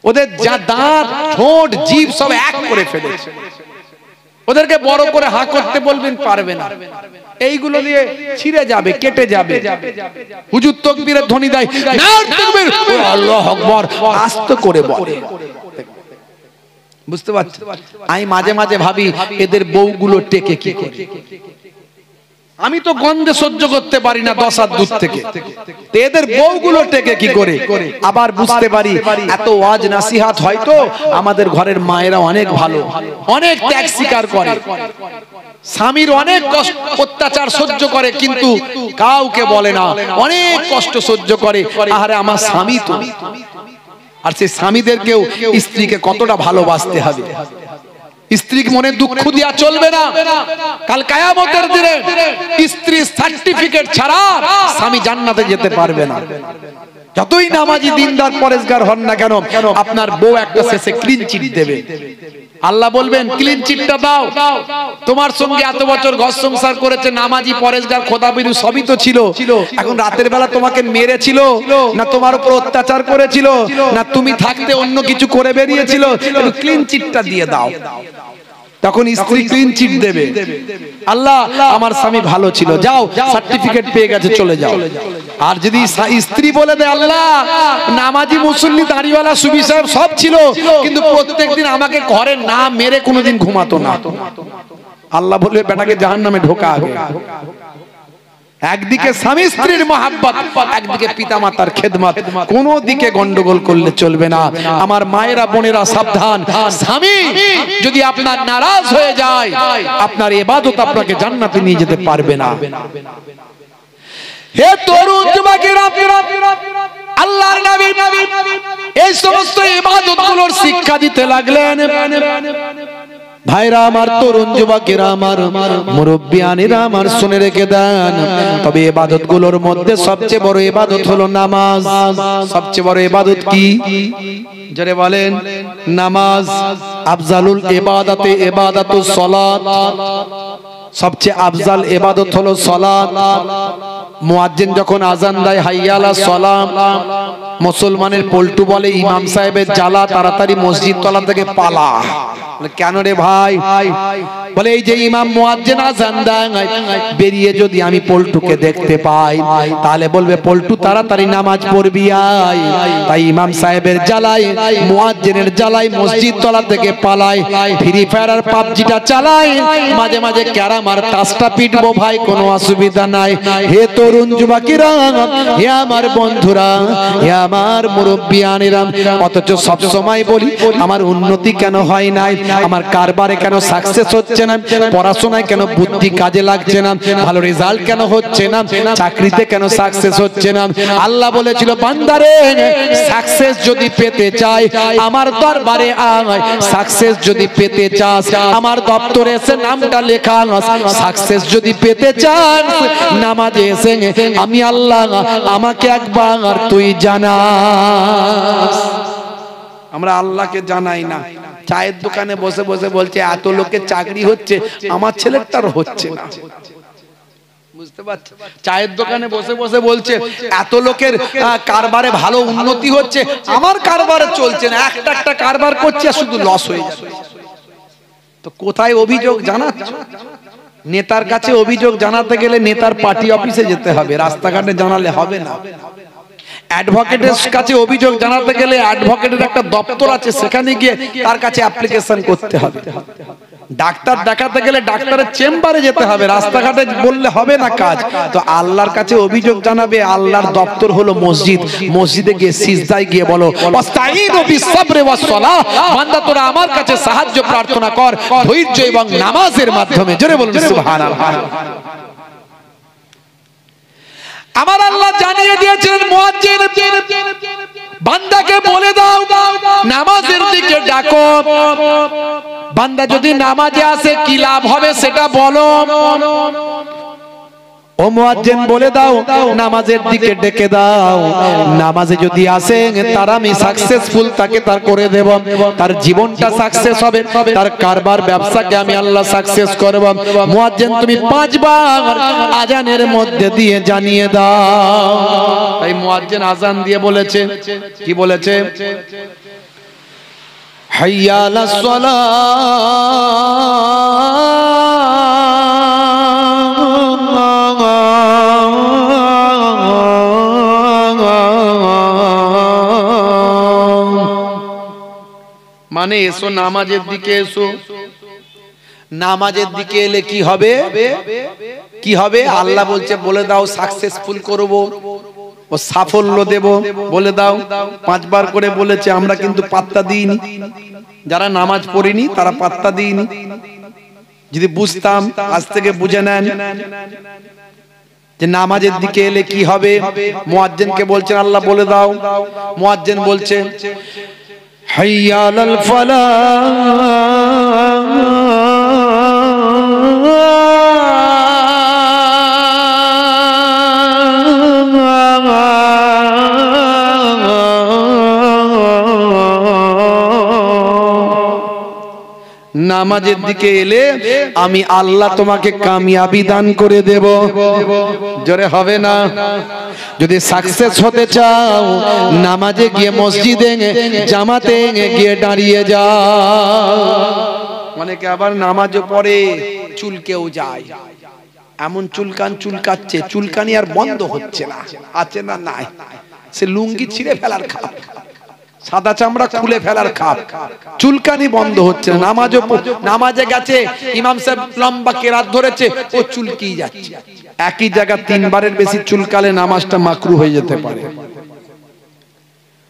ওদের যা দাঁত ঠোঁট জিভ সব এক করে ফেলেছে। ওদেরকে বড় করে হা করতে বলবেন, পারবে না। এইগুলো দিয়ে ছিঁড়ে যাবে, কেটে যাবে। হুজুর তাকবীরের ধ্বনি দেয়, নাউজ তাকবীর, আল্লাহু আকবার, আস্তে করে বলে। বুঝতে পারছেন? আমি মাঝে মাঝে ভাবি এদের বউগুলো টেকে কি করে। আমি তো গন্ধে সহ্য করতে পারি না 10 হাত দূর থেকে, এদের বউগুলো টেকে কি করে। আবার বুঝতে পারি এত ওয়াজ নাসিহাত হয়তো আমাদের ঘরের মায়েরা অনেক ভালো, অনেক ত্যাগ স্বীকার করে, স্বামীর অনেক কষ্ট অত্যাচার সহ্য করে, কিন্তু কাউকে বলে না, অনেক কষ্ট সহ্য করে। আরে আমার স্বামী তো। আর সেই স্বামীদেরকেও স্ত্রীকে কতটা ভালোবাসতে হবে। স্ত্রীকে মনে দুঃখ দিয়া চলবে না। কাল কিয়ামতের দিনে স্ত্রী সার্টিফিকেট ছাড়া স্বামী জান্নাতে যেতে পারবে না। যতই নামাজি দিনদার পরেশগার হন না কেন, আপনার বউ একটা শেষে ক্লিন চিট দেবে। আল্লাহ বলবেন ক্লিন চিটটা দাও। তোমার সঙ্গে এত বছর ঘর সংসার করেছে, নামাজি পরেশগার খোদাবিরু সবই তো ছিল। এখন রাতের বেলা তোমাকে মেরেছিল না, তোমার উপর অত্যাচার করেছিল না, তুমি থাকতে অন্য কিছু করে বেরিয়েছিল, ক্লিন চিটটা দিয়ে দাও। তখন স্ত্রী ক্লিন চিট দেবে, আল্লাহ আমার স্বামী ভালো ছিল, যাও সার্টিফিকেট পেয়ে গেছে, চলে যাও। আর যদি স্ত্রী বলে দেয় আল্লাহ নামাজি মুসল্লি দাড়িওয়ালা সুবি সাহেব সব ছিল, কিন্তু প্রত্যেকদিন আমাকে ঘরে না মেরে কোনোদিন ঘুমাতো না, আল্লাহ বলবে বেটাকে জাহান্নামে ঢোকা আগে। একদিকে স্বামী স্ত্রীর মহাব্বত, একদিকে পিতামাতার খেদমত, কোন দিকে গন্ডগোল করলে চলবে না। আমার মায়েরা বোনেরা সাবধান, স্বামী যদি আপনার নারাজ হয়ে যায়, আপনার ইবাদত আপনাকে জান্নাতে নিয়ে যেতে পারবে না। হে তরুণ যুবকেরা, আল্লাহর নবী এই সমস্ত ইবাদতগুলোর শিক্ষা দিতে লাগলেন। ভাইরা আমার, তরুণ যুবকেরা আমার, মুরব্বিয়ানেরা আমার, শুনে রেখে দেন। তবে ইবাদতগুলোর মধ্যে সবচেয়ে বড় ইবাদত হলো নামাজ। সবচেয়ে বড় ইবাদত কি? যারা বলেন নামাজ। আফজালুল ইবাদাতে ইবাদাতুস সালাত। সবচেয়ে আফজাল ইবাদত হলো সালাত। মুয়াজ্জিন যখন আযান দেয় হাইয়া আলাস সালাম, মুসলমানের পল্টু বলে ইমাম সাহেবের জ্বালা, তাড়াতাড়ি মসজিদ তলা থেকে পালা। কেন রে ভাই? বলে এই যে ইমাম মুয়াজ্জিন আযান দেয়, বেরিয়ে যদি আমি পল্টুকে দেখতে পাই তাহলে বলবে পল্টু তাড়াতাড়ি নামাজ পড়বি আয়। তাই ইমাম সাহেবের জ্বালায়, মুয়াজ্জিনের জ্বালায় মসজিদ তলা থেকে পালায়। ফ্রি ফায়ার আর পাবজিটা চালায়, মাঝে মাঝে ক্যারাম আর তাসটা পিটবো ভাই, কোনো অসুবিধা নাই। হে তরুণ যুবকেরা, হে আমার বন্ধুরা, হে আমার মুরব্বিয়ানেরা, অথচ সব সময় বলি আমার উন্নতি কেন হয় নাই, আমার কারবারে কেন সাকসেস হচ্ছে না, পড়াশোনায় কেন বুদ্ধি কাজে লাগছে না, ভালো রেজাল্ট কেন হচ্ছে না, চাকরিতে কেন সাকসেস হচ্ছে না। আল্লাহ বলেছিল বান্দারে সাকসেস যদি পেতে চাই আমার দরবারে আয়, সাকসেস যদি পেতে চাস আমার দপ্তরে এসে নামটা লেখা, সাকসেস যদি পেতে চাস নামাজে এসে আমি আল্লাহ আমাকে একবার তুই জানাস। আমরা আল্লাহকে জানাই না, চায়ের দোকানে বসে বসে বলছে এত লোকের চাকরি হচ্ছে, আমার ছেলেটার হচ্ছে না। বুঝতে পারছেন? চায়ের দোকানে বসে বসে বলছে এত লোকের কারবারে ভালো উন্নতি হচ্ছে, আমার কারবারে চলছে না। একটা একটা কারবার করছে আর শুধু লস হয়ে যাচ্ছে। তো কোথায় অভিযোগ জানাচ্ছ? নেতার কাছে অভিযোগ জানাতে গেলে নেতার পার্টি অফিসে যেতে হবে, রাস্তাঘাটে জানালে হবে না। অ্যাডভোকেটের কাছে অভিযোগ জানাতে গেলে অ্যাডভোকেটের একটা দপ্তর আছে, সেখানে গিয়ে তার কাছে অ্যাপ্লিকেশন করতে হবে। ডাক্তার দেখাতে গেলে ডাক্তারের চেম্বারে যেতে হবে, রাস্তাঘাটে বললে হবে না কাজ। তো আল্লাহর কাছে অভিযোগ জানাবে, আল্লাহর দপ্তর হলো মসজিদ। মসজিদে গিয়ে সিজদায় গিয়ে বলো ওয়াস্তাঈনু বিসসবরি ওয়াসসালাহ, বান্দা তোরা আমার কাছে সাহায্য প্রার্থনা কর ধৈর্য এবং নামাজের মাধ্যমে। জোরে বলুন সুবহানাল্লাহ। আমার আল্লাহ জানিয়ে দিয়েছেন মুয়াজ্জিন বান্দাকে বলে দাও নামাজের দিকে ডাকো। বান্দা যদি নামাজে আসে কি লাভ হবে সেটা বলো। ও মুয়াজ্জিন বলে দাও নামাজের দিকে ডেকে দাও। নামাজে যদি আসে তার আমি সাকসেসফুল তাকে তার করে দেব, তার জীবনটা সাকসেস হবে, তার কারবার ব্যবসাকে আমি আল্লাহ সাকসেস করব। মুয়াজ্জিন তুমি 5 বার আজানের মধ্যে দিয়ে জানিয়ে দাও। তাই মুয়াজ্জিন আজান দিয়ে বলেছে, কি বলেছে? হাইয়া আলাস সালাহ, মানে এসো নামাজের দিকে এসো। নামাজের দিকে এলে কি হবে? কি হবে? আল্লাহ বলছে বলে দাও সাকসেসফুল করব, ও সাফল্য দেব, বলে দাও। 5 বার করে বলেছে, আমরা কিন্তু পাত্তা দিইনি। যারা নামাজ পড়িনি তারা পাত্তা দিইনি। যদি বুঝতাম, আজ থেকে বুঝে নেন যে নামাজের দিকে এলে কি হবে। মুয়াজ্জিনকে বলছেন আল্লাহ বলে দাও। মুয়াজ্জিন বলছে হাইয়া আলাল ফালাহ, নামাজের দিকে এলে আমি আল্লাহ তোমাকে কামিয়াবি দান করে দেব। জোরে হবে না? যদি সাকসেস হতে চাও নামাজে গিয়ে মসজিদে জামাতে গিয়ে দাঁড়িয়ে যাও। অনেকে আবার নামাজও পড়ে চুলকেও যায়, এমন চুলকাচ্ছে, চুলকানি আর বন্ধ হচ্ছে না। আছে না? নাই। সে লুঙ্গি ছিঁড়ে ফেলার খাপ, সাদা চামড়া খুলে ফেলার খাপ, চুলকানি বন্ধ হচ্ছে না। নামাজে গেছে, ইমাম সাহেব লম্বা কেরাত ধরেছে, ও চুলকি যাচ্ছে। একই জায়গা 3 বারের বেশি চুলকালে নামাজটা মাকরু হয়ে যেতে পারে।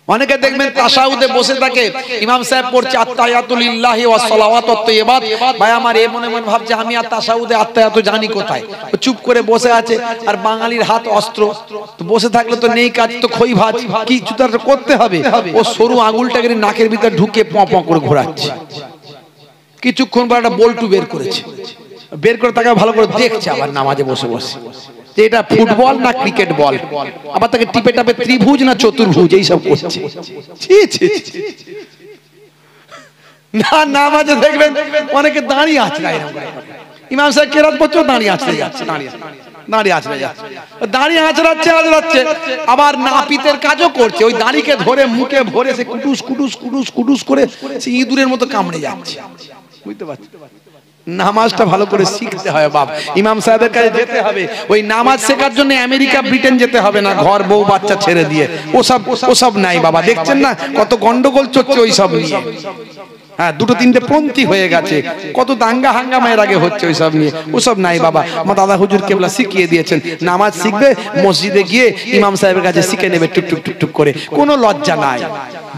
অনেকে দেখবেন তাশাহুদে বসে থাকে, ইমাম সাহেব পড়ছে আত্তাহিয়াতু লিল্লাহি ওয়াস সালাওয়াতুত তাইয়্যিবাত, ভাই আমার এ মনে মনে ভাবছে আমি আর তাশাহুদে আত্তাহিয়াত জানি কোথায়, চুপ করে বসে আছে। আর বাঙালির হাত অস্ত্র, তো বসে থাকলে তো নেই কাজ, তো খই ভাজ কিছু তার করতে হবে। ও সরু আঙুলটাকে নাকের ভিতর ঢুকে প প করে ঘোরাচ্ছে। কিছুক্ষণ পর একটা বল্টু বের করেছে, বের করে তাকে ভালো করে দেখছে আবার নামাজে বসে বসে যে এটা ফুটবল না ক্রিকেট বল। আবার তাকে টিপে টাপে ত্রিভুজ না চতুর্ভুজ এইসব করছে। না নামাজে দেখবেন অনেকে দাঁড়িয়ে আছে, ইমাম সাহেব কেরাত পড়ছে দাঁড়িয়ে আছে, দাঁড়িয়ে আঁচড়াচ্ছে, আবার নাপিতের কাজও করছে। ওই দাঁড়িকে ধরে মুখে ভরে সে কুটুস কুটুস কুটুস কুটুস করে সে ইঁদুরের মতো কামড়ে যাচ্ছে। বুঝতে পারছি? নামাজটা ভালো করে শিখতে হয় বাপ। ইমাম সাহেবের কাছে যেতে হবে, ওই নামাজ শেখার জন্য আমেরিকা ব্রিটেন যেতে হবে না, ঘর বউ বাচ্চা ছেড়ে দিয়ে। ওসব নাই বাবা। দেখছেন না কত গন্ডগোল চলছে ওইসব নিয়ে। হ্যাঁ, 2-3টে পন্থী হয়ে গেছে, কত দাঙ্গা হাঙ্গামা এর আগে হচ্ছে ওইসব নিয়ে। ওসব নাই বাবা। আমার দাদা হুজুর কেবলা শিখিয়ে দিয়েছেন, নামাজ শিখবে মসজিদে গিয়ে ইমাম সাহেবের কাছে শিখে নেবে টুক টুক টুক টুক করে, কোনো লজ্জা নাই।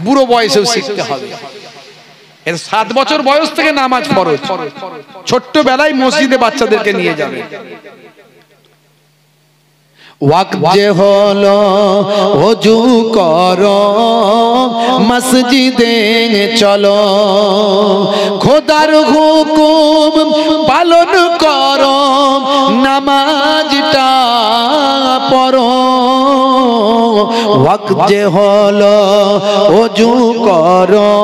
বুড়ো বয়সেও শিখতে হবে। 7 বছর বয়স থেকে নামাজ ফরজ। ছোট্ট বেলায় মসজিদে বাচ্চাদেরকে নিয়ে যাবে। ওয়াক্ত যে হলো ওযু করো মসজিদে চলো, খোদার হুকুম পালন করো, নামাজটা পড়ো। ওয়াক্ত যে হলো ওযু করো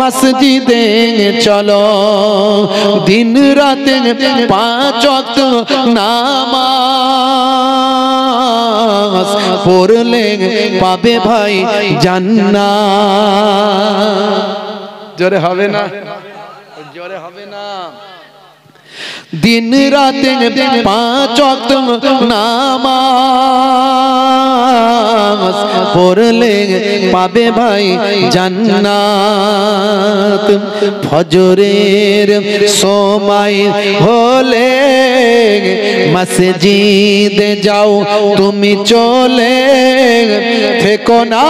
মসজিদে চলো দিন রাতে 5 ওয়াক্ত নামাজ পড়লে পাবে ভাই জান্নাত জোরে হবে না জোরে হবে না दिन रात 5 वक्त नामाज पढ़ले पाबे भाई जन्नत फजरेर समय होले मस्जिदे जाओ तुमी चले থেকো না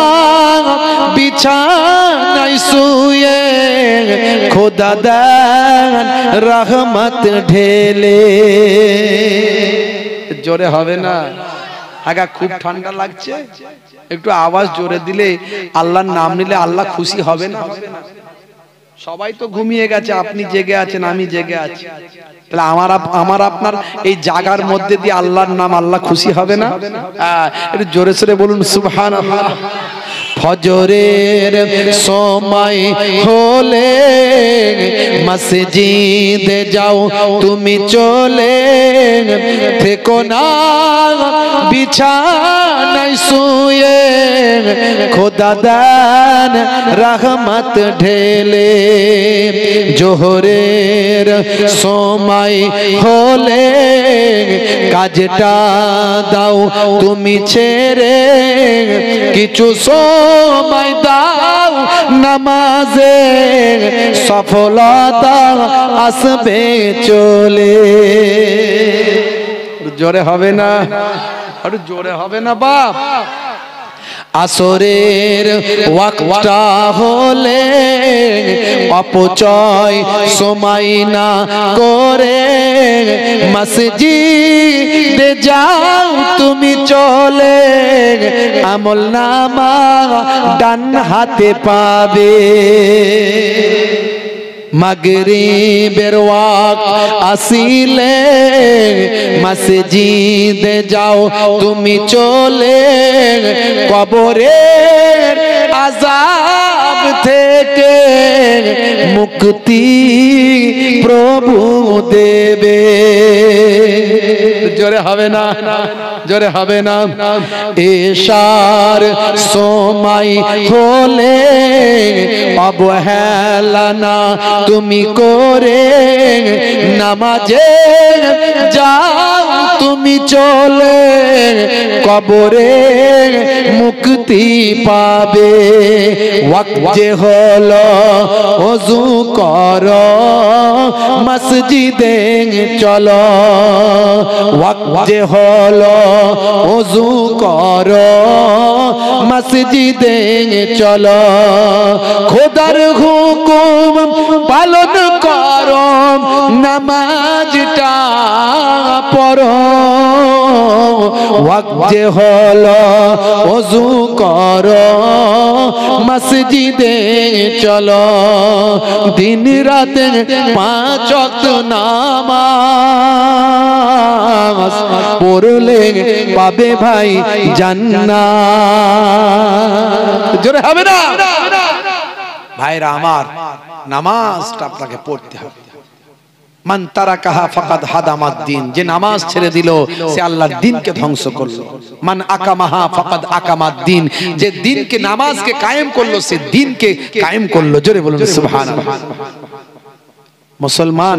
বিছানায় শুয়ে খোদা দেন রহমত ঢেলে জোরে হবে না আগা খুব ঠান্ডা লাগছে একটু আওয়াজ জোরে দিলে আল্লাহর নাম নিলে আল্লাহ খুশি হবে না সবাই তো ঘুমিয়ে গেছে আপনি জেগে আছেন আমি জেগে আছি তাহলে আমার আপনার এই জাগার মধ্যে দিয়ে আল্লাহর নাম আল্লাহ খুশি হবে না একটু জোরে সোরে বলুন সুবহানাল্লাহ ফজরের সময় হলে মসজিদে যাও তুমি চলে থেকো না বিছানায় শুয়ে খোদা দেন রহমত ঢেলে জোহরের সময় হলে কাজটা দাও তুমি ছেড়ে কিছু সময় দাও নামাজে সফলতা আসবে চলে জোরে হবে না আর জোরে হবে না বাপ আসরের ওয়াক্তটা হলে অপচয় সময় না করে মসজিদে যাও তুমি চলে আমলনামা ডান হাতে পাবে মাগরিবের ওয়াক্ত আসিলে মসজিদে যাও তুমি চলে কবরের আযাব থেকে মুক্তি প্রভু দেবে জোরে হবে না জোরে হবে না এশার সময় হলে অবহেলা না তুমি করে নামাজে যাও তুমি চলে কবরে মুক্তি পাবে ওয়াক্ত যে হলো ওযু করো মসজিদে চলো ওয়াক্ত যে হলো ওযু করো মসজিদে চলো খোদার হুকুম পালন করো নামাজটা পড়ো ওয়াক্ত যে হলো ওযু করো মসজিদে চলো দিন রাতে 5 ওয়াক্ত নামাজ পড়লে পাবে ভাই জান্নাত জোরে হবে না ভাইরা আমার নামাজটা আপনাকে পড়তে হবে মান তারাকাহা ফাকাদ হাদামাদ দ্বীন যে নামাজ ছেড়ে দিল সে আল্লাহর দ্বীনকে ধ্বংস করলো মান আকামাহা ফাকাদ আকামাদ দ্বীন যে দ্বীনকে নামাজকে কায়েম করলো সে দ্বীনকে কায়েম করলো জোরে বলুন সুবহানাল্লাহ মুসলমান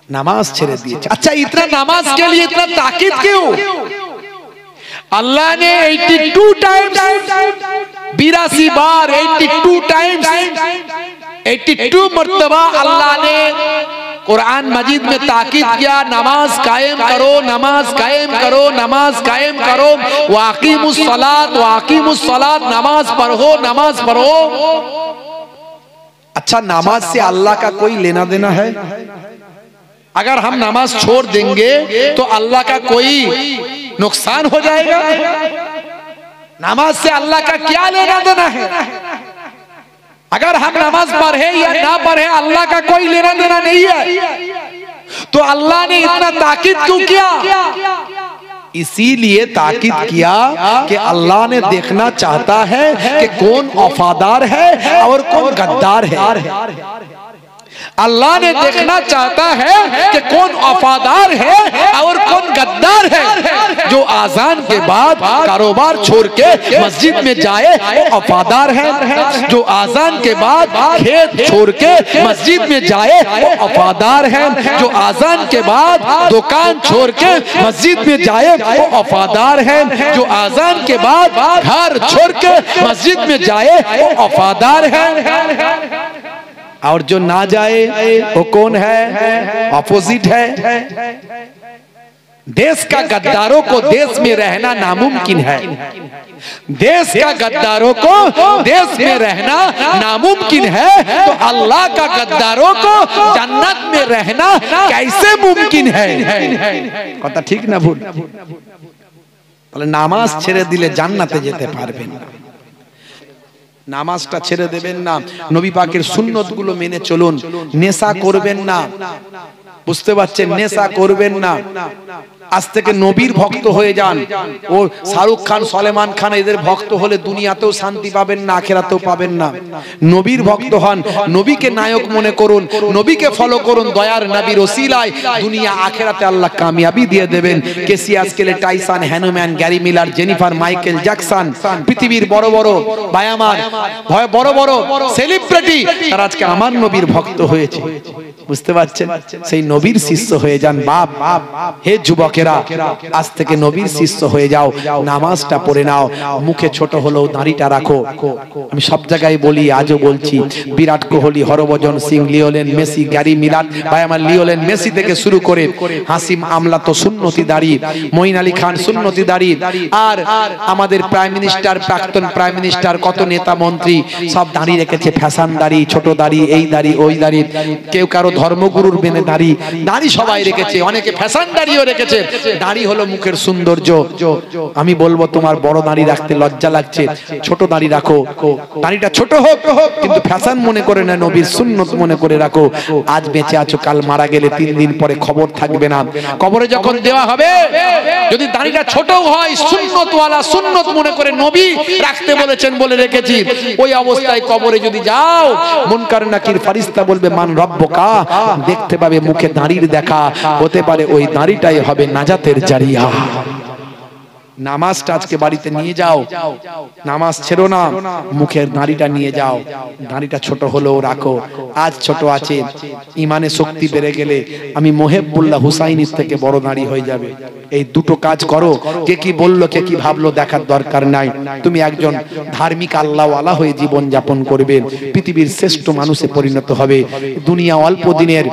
नमाज छेड़े दिए। अच्छा इतना नमाज के लिए इतना ताकीद क्यों? अल्लाह ने 82 टाइम्स 82 बार 82 टाइम्स 82 मर्तबा अल्लाह ने कुरान मजीद में ताकीद किया, नमाज कायम करो, नमाज कायम करो, नमाज कायम करो, वाक़ीमुस सलात, नमाज पढ़ो, नमाज पढ़ो। अच्छा नमाज से अल्लाह का कोई लेना देना है? अगर हम नमाज छोड़ देंगे तो अल्लाह का कोई नुकसान हो जाएगा? नमाज से अल्लाह का क्या लेना देना है? अगर हम नमाज पढ़े या ना पढ़े अल्लाह का कोई लेना देना नहीं है, तो अल्लाह ने इतना ताकीद क्यों किया? इसीलिए ताकीद किया कि अल्लाह ने देखना चाहता है कि कौन वफादार है और कौन गद्दार है। अल्लाह ने देखना चाहता है कि कौन वफादार है और कौन गद्दार है। जो आजान के बाद कारोबार छोड़ के मस्जिद में जाए वो वफादार है। जो आजान के बाद खेत छोड़ के मस्जिद में जाए वो वफादार है। जो आजान के बाद दुकान छोड़ के मस्जिद में जाए वो वफादार है। जो आजान के बाद घर छोड़ के मस्जिद में जाए वो वफादार है। और जो ना जाए वो कौन है? अपोजिट है। देश का गद्दारों को देश में रहना नामुमकिन है। देश का गद्दारों को देश में रहना नामुमकिन है, तो अल्लाह का गद्दारों को जन्नत में रहना कैसे मुमकिन है? कथा ठीक ना भूल? नामाज ছেড়ে দিলে জান্নাতে যেতে পারবেন না। নামাজটা ছেড়ে দেবেন না, নবী পাকের সুন্নত গুলো মেনে চলুন, নেশা করবেন না। বুঝতে পারছেন? নেশা করবেন না। আজ থেকে নবীর ভক্ত হয়ে যান। ও শাহরুখ খান, সলেমান খান এদের ভক্ত হলে দুনিয়াতেও শান্তি পাবেন না, আখিরাতেও পাবেন না। নবীর ভক্ত হন, নবীকে নায়ক মনে করুন, নবীকে ফলো করুন। দয়ার নবীর ওসিলায় দুনিয়া আখিরাতে আল্লাহ কামিয়াবি দিয়ে দেবেন। Cassius Clay, Tyson, Hanuman, Gary Miller, Jennifer, Michael Jackson, পৃথিবীর বড় বড় ভাই আমার বড় বড় সেলিব্রিটি তারা আজকে আমার নবীর ভক্ত হয়েছে। বুঝতে পারছেন? সেই নবীর শিষ্য হয়ে যান। বাপ হে যুবকেরা, আজ থেকে নবীর শিষ্য হয়ে যাও। নামাজটা পড়ে নাও, মুখে ছোট হলেও দাড়িটা রাখো। আমি সব জায়গায় বলি, আজও বলছি, Virat Kohli, Harbhajan Singh, Lionel Messi, Gary Miller ভাই আমার, লিওনেল মেসি থেকে শুরু করে হাসিম আমলা তো সুন্নতি দাড়ি, মঈন আলী খান সুন্নতি দাড়ি, আর আমাদের প্রাইম মিনিস্টার, প্রাক্তন প্রাইম মিনিস্টার, কত নেতা মন্ত্রী সব দাড়ি রেখেছে। ফ্যাশন দাড়ি, ছোট দাড়ি, এই দাড়ি ওই দাড়ি, কেউ কারো ধর্মগুরুর বেনে দাড়ি দাড়ি সবাই রেখেছে, অনেকে ফ্যাশন দাড়িও রেখেছে। দাড়ি হলো মুখের সৌন্দর্য। আমি বলবো তোমার বড় দাড়ি রাখতে লজ্জা লাগছে, ছোট দাড়ি রাখো। দাড়িটা ছোট হোক কিন্তু ফ্যাশন মনে করে না, নবীর সুন্নত মনে করে রাখো। আজ বেঁচে আছো, কাল মারা গেলে 3 দিন পরে খবর থাকবে না। কবরে যখন দেওয়া হবে, যদি দাড়িটা ছোট হয়, সুন্নতওয়ালা, সুন্নত মনে করে নবী রাখতে বলেছেন বলে রেখেছি, ওই অবস্থায় কবরে যদি যাও, মুনকার নাকির ফেরেশতা বলবে মান রব্বুকা, দেখতে পাবে মুখে দাড়ির দেখা। হতে পারে ওই দাড়িটাই হবে নাজাতের জারিয়া। নামাজটা আজকে বাড়িতে নিয়ে যাও, নামাজ ছেড়ো না, মুখের দাড়িটা নিয়ে যাও। দাড়িটা ছোট হলেও রাখো। আজ ছোট আছে, ইমানে শক্তি বেড়ে গেলে আমি মোহেবুল্লাহ হুসাইনির থেকে বড় দাড়ি হয়ে যাবে। এই দুটো কাজ করো। কে কি বললো, কে কি ভাবলো দেখার দরকার নাই। তুমি একজন ধার্মিক আল্লাহওয়ালা হয়ে জীবন যাপন করবে, পৃথিবীর শ্রেষ্ঠ মানুষে পরিণত হবে। দুনিয়া অল্প দিনের,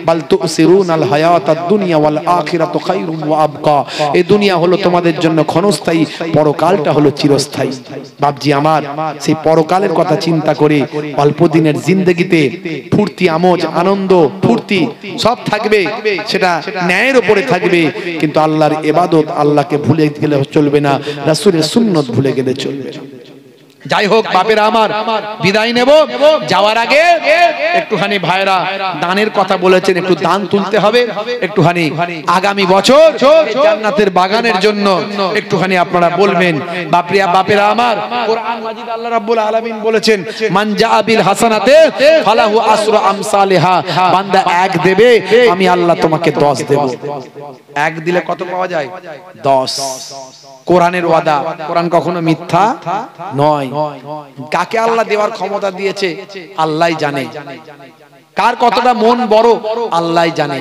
বাল তুসিরুনাল হায়াতাদ দুনিয়া ওয়াল আখিরাতু খায়রুন ওয়া আবকা। এই দুনিয়া হলো তোমাদের জন্য ক্ষণস্থায়ী, পরকালটা হলো চিরস্থায়ী। বাপজি আমার, সেই পরকালের কথা চিন্তা করে অল্প দিনের জিন্দেগিতে ফুর্তি, আমোজ, আনন্দ, ফুর্তি সব থাকবে, সেটা ন্যায়ের উপরে থাকবে, কিন্তু আল্লাহর ইবাদত, আল্লাহকে ভুলে গেলে চলবে না, রাসূলের সুন্নত ভুলে গেলে চলবে না। যাই হোক বাপেরা আমার, বিদায় নেব। যাওয়ার আগে একটুখানি ভাইরা দানের কথা বলেছেন, একটু দান তুলতে হবে। একটুখানি আগামী বছর জান্নাতের বাগানের জন্য একটুখানি আপনারা বলবেন। বাপেরা আমার, কোরআন মাজিদ আল্লাহ রাব্বুল আলামিন বলেছেন, মান জাআ বিল হাসানাতে ফালাহু আসরু আমসালিহা। বান্দা 1 দেবে, আমি আল্লাহ তোমাকে 10 দেব। 1 দিলে কত পাওয়া যায়? 10। কোরআনের ওয়াদা, কোরআন কখনো মিথ্যা নয়। কাকে আল্লাহ দেওয়ার ক্ষমতা দিয়েছে আল্লাহই জানে, কার কতটা মন বড় আল্লাহই জানে।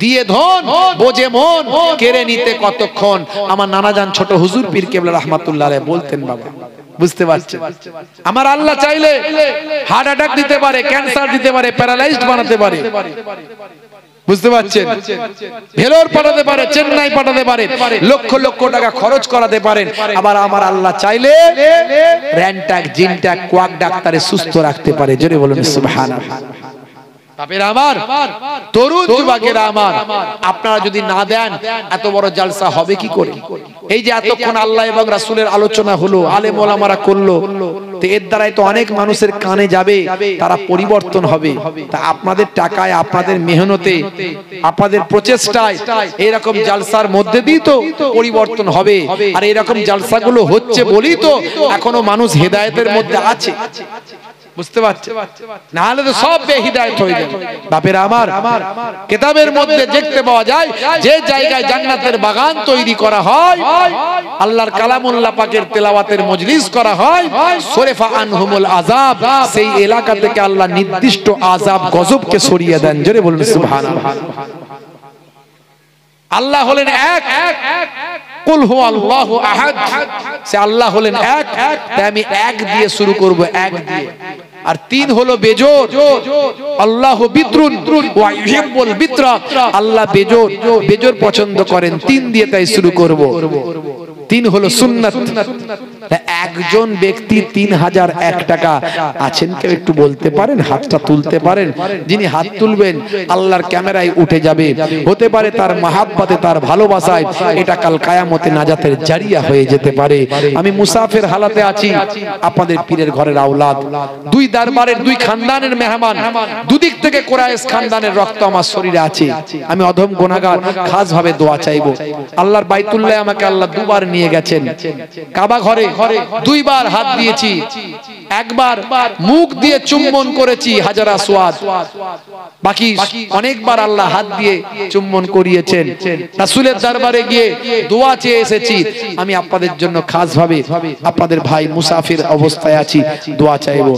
দিয়ে ধন বোঝে মন, কেড়ে নিতে কতক্ষণ। আমার নানা জান ছোট হুজুর পীর কেবলা রাহমাতুল্লাহ আলাইহি বলতেন, বাবা বুঝতে পারছেন, আমার আল্লাহ চাইলে হার্ট অ্যাটাক দিতে পারে, ক্যান্সার দিতে পারে, প্যারালাইজড বানাতে পারে। বুঝতে পারছেন? ভেলোর পাঠাতে পারে, চেন্নাই পাঠাতে পারে, লক্ষ লক্ষ টাকা খরচ করাতে পারেন। আবার আমার আল্লাহ চাইলে র্যানট্যাক, জিনট্যাক, কোয়াক ডাক্তারে সুস্থ রাখতে পারে। জোরে বলুন সুবহানাল্লাহ। বাপেরা আমার, তরুণ যুবকেরা আমার, আপনারা যদি না দেন এত বড় জালসা হবে কি করে? এই যে এতক্ষণ আল্লাহ এবং রাসূলের আলোচনা হলো, আলেম ওলামারা করলো, তো এর দ্বারাই তো অনেক মানুষের কানে যাবে, তারা পরিবর্তন হবে। তা আপনাদের টাকায়, আপনাদের মেহনতে, আপনাদের প্রচেষ্টায় এরকম জালসার মধ্যে দিয়ে তো পরিবর্তন হবে। আর এরকম জালসাগুলো হচ্ছে বলেই তো এখনো মানুষ হেদায়েতের মধ্যে আছে। বুঝতে পারছেন? না হলে তো সব বেহিদায়েত হয়ে যাবে। বাপেরা আমার, কিতাবের মধ্যে দেখতে পাওয়া যায় যে জায়গায় জান্নাতের বাগান তৈরি করা হয়, আল্লাহর কালামুল্লাহ পাকের তেলাওয়াতের মজলিস করা হয়, সরেফা আনহুমুল আযাব, সেই এলাকা থেকে আল্লাহ নির্দিষ্ট আযাব গজবকে সরিয়ে দেন। জোরে বলুন সুবহানাল্লাহ। আল্লাহ হলেন এক, কুল হু আল্লাহু আহাদ, সে আল্লাহ হলেন এক। তাই আমি এক দিয়ে শুরু করব, এক দিয়ে। আর তিন হলো বেজোড়, আল্লাহু বিত্রুন ওয়া ইউহিব্বুল বিত্রা, আল্লাহ বেজোড়, বেজোড় পছন্দ করেন। তিন দিয়ে তাই শুরু করব। তিন হলো সুন্নাত। একজন ব্যক্তি 3001 টাকা আছেন কেউ একটু বলতে পারেন? হাতটা তুলতে পারেন? যিনি হাত তুলবেন আল্লাহর ক্যামেরায় উঠে যাবে। হতে পারে তার মাহাব্বতে, তার ভালোবাসায় এটা কাল কিয়ামতে নাজাতের জারিয়া হয়ে যেতে পারে। আমি মুসাফির হালাতে আছি, আপনাদের পীরের ঘরের আওলাদ, দুই দরবারের, দুই খানদানের মেহমান, দুদিক থেকে কুরাইশ খানদানের রক্ত আমার শরীরে আছে। আমি অধম গুনাহগার, খাস ভাবে দোয়া চাইবো। আল্লাহর বাইতুল্লাহ আমাকে আল্লাহ দুবার নিয়ে গেছেন। কাবা ঘরে দুইবার হাত দিয়েছি, একবার মুখ দিয়ে চুম্বন করেছি হাজার আসওয়াদ, বাকি অনেকবার আল্লাহ হাত দিয়ে চুম্বন করিয়েছেন। রাসূলের দরবারে গিয়ে দোয়া চেয়ে এসেছি। আমি আপনাদের জন্য খাস ভাবে, আপনাদের ভাই মুসাফির অবস্থায় আছি, দোয়া চাইবো।